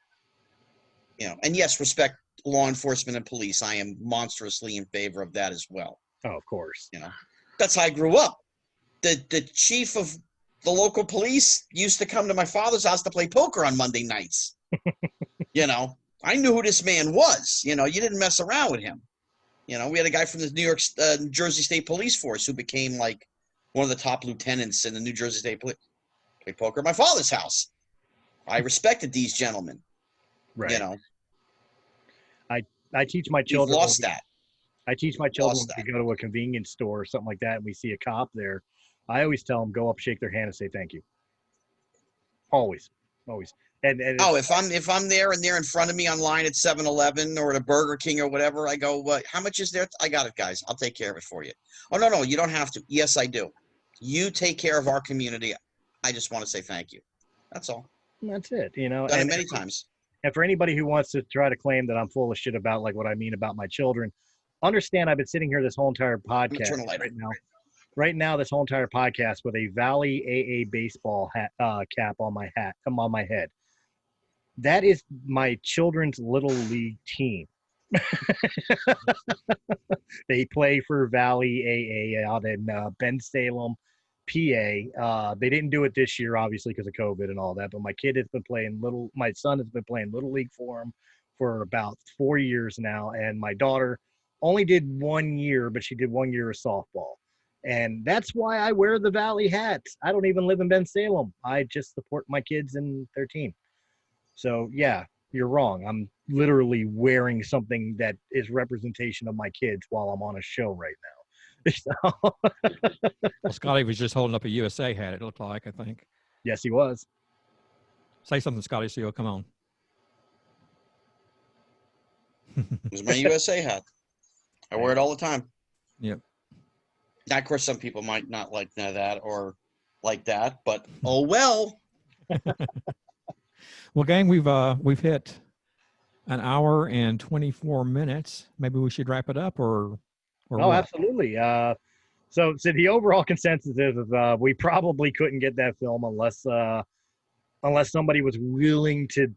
And yes, respect law enforcement and police. I am monstrously in favor of that as well. Oh, of course. That's how I grew up. The chief of the local police used to come to my father's house to play poker on Monday nights. I knew who this man was. You didn't mess around with him. We had a guy from the New Jersey State Police Force who became like one of the top lieutenants in the New Jersey State Police. Play poker at my father's house. I respected these gentlemen. Right. I teach my children. We've lost that. I teach my children when we go to a convenience store or something like that and we see a cop there, I always tell them, go up, shake their hand, and say thank you. Always. And if I'm there and they're in front of me online at 7-Eleven or at a Burger King or whatever, I go, what? How much is there? I got it, guys. I'll take care of it for you. Oh, no, you don't have to. Yes, I do. You take care of our community. I just want to say thank you. That's all. That's it. Done it many times. And for anybody who wants to try to claim that I'm full of shit about like what I mean about my children, understand I've been sitting here this whole entire podcast right now, this whole entire podcast with a Valley AA baseball hat, cap on my hat. I'm on my head. That is my children's little league team. They play for Valley AA out in Bensalem, PA. They didn't do it this year, obviously, because of COVID and all that. But my son has been playing little league for him for about 4 years now. And my daughter only did 1 year, but she did 1 year of softball. And that's why I wear the Valley hat. I don't even live in Bensalem. I just support my kids and their team. So yeah, you're wrong. I'm literally wearing something that is representation of my kids while I'm on a show right now. Well, Scotty was just holding up a USA hat, it looked like, I think. Yes, he was. Say something, Scotty, so you'll come on. It's my USA hat. I wear it all the time. Yep. Now, of course, some people might not like that, or like that, but oh well. Well, gang, we've hit an hour and 24 minutes. Maybe we should wrap it up, or Oh, what? absolutely. So the overall consensus is we probably couldn't get that film unless somebody was willing to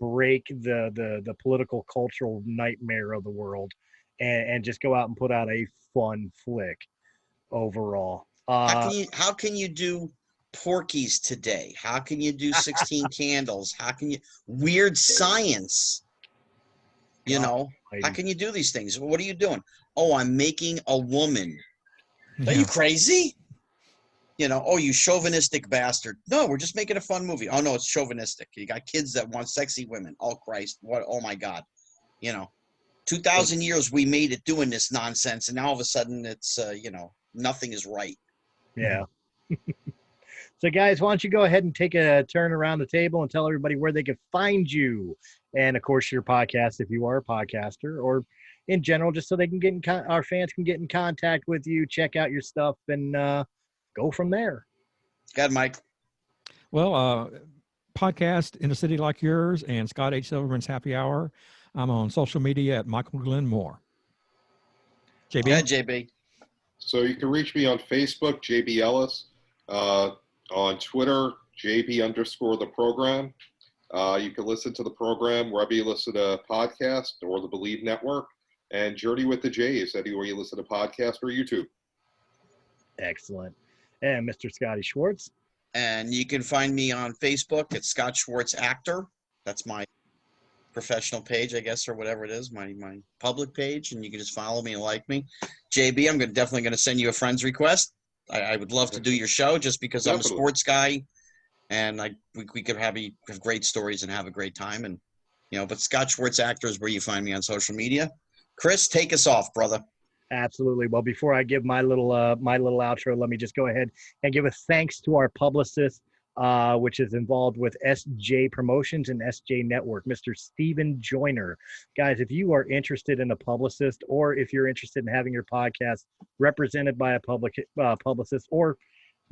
break the political cultural nightmare of the world and just go out and put out a fun flick overall. How can you do Porky's today? How can you do 16 Candles? How can you Weird Science? You know, how can you do these things? What are you doing? Oh, I'm making a woman. Are you crazy? You know, oh, you chauvinistic bastard. No, we're just making a fun movie. Oh, no, it's chauvinistic. You got kids that want sexy women. Oh, Christ. What? Oh, my God. You know, 2,000 years we made it doing this nonsense, and now all of a sudden it's, you know, nothing is right. Yeah. So, guys, why don't you go ahead and take a turn around the table and tell everybody where they can find you, and of course your podcast if you are a podcaster, or in general, just so they can get our fans can get in contact with you, check out your stuff, and go from there. Go ahead, Mike. Well, podcast In a City Like Yours and Scott H. Silverman's Happy Hour. I'm on social media at Michael Glenn Moore. JB? Go ahead, JB. So you can reach me on Facebook, JB Ellis. On Twitter, JB_the program. You can listen to the program wherever you listen to podcast or the Believe Network, and Journey with the Jays anywhere you listen to podcast or YouTube. Excellent. And Mr. Scotty Schwartz. And you can find me on Facebook at Scott Schwartz Actor. That's my professional page, I guess, or whatever it is, my public page, and you can just follow me and like me. JB, I'm definitely going to send you a friend's request. I would love to do your show just because Definitely. I'm a sports guy, and we could have great stories and have a great time. And you know, but Scott Schwartz Actor is where you find me on social media. Chris, take us off, brother. Absolutely. Well, before I give my little outro, let me just go ahead and give a thanks to our publicist, which is involved with SJ Promotions and SJ Network, Mr. Stephen Joyner. Guys, if you are interested in a publicist, or if you're interested in having your podcast represented by a publicist, or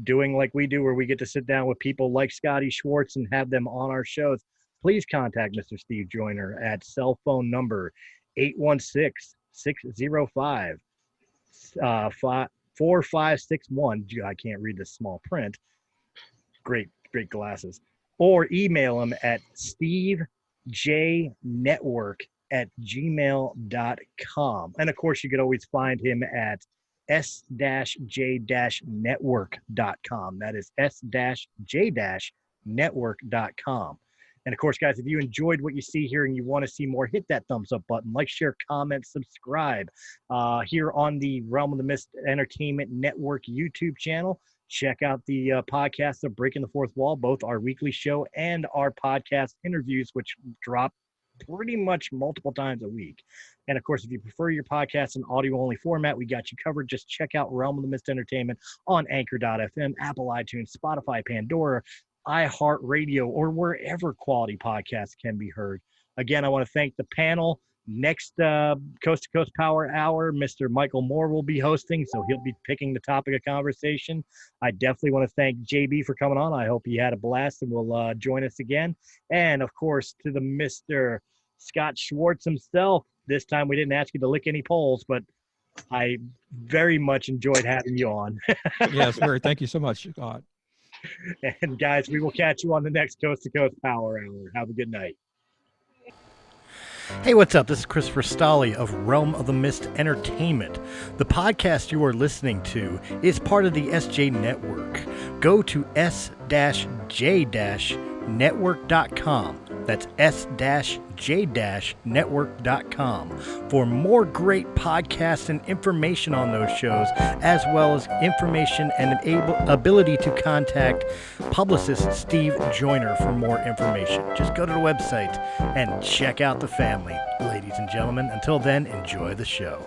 doing like we do where we get to sit down with people like Scotty Schwartz and have them on our shows, please contact Mr. Steve Joyner at cell phone number 816-605-4561. I can't read this small print. Great glasses. Or email him at stevejnetwork@gmail.com. And of course, you could always find him at s-j-network.com. That is s-j-network.com. And of course, guys, if you enjoyed what you see here and you want to see more, hit that thumbs up button, like, share, comment, subscribe here on the Realm of the Mist Entertainment Network YouTube channel. Check out the podcast of Breaking the Fourth Wall, both our weekly show and our podcast interviews, which drop pretty much multiple times a week. And of course, if you prefer your podcast in audio-only format, we got you covered. Just check out Realm of the Mist Entertainment on Anchor.fm, Apple iTunes, Spotify, Pandora, iHeartRadio, or wherever quality podcasts can be heard. Again, I want to thank the panel. Next Coast to Coast Power Hour, Mr. Michael Moore will be hosting, so he'll be picking the topic of conversation. I definitely want to thank JB for coming on. I hope he had a blast and will join us again. And, of course, to the Mr. Scott Schwartz himself. This time we didn't ask you to lick any poles, but I very much enjoyed having you on. Yes, very. Thank you so much, Scott. And, guys, we will catch you on the next Coast to Coast Power Hour. Have a good night. Hey, what's up? This is Christopher Stolle of Realm of the Mist Entertainment. The podcast you are listening to is part of the SJ Network. Go to s-j-network.com. That's s-j-network.com for more great podcasts and information on those shows, as well as information and ability to contact publicist Steve Joyner for more information. Just go to the website and check out the family. Ladies and gentlemen, until then, enjoy the show.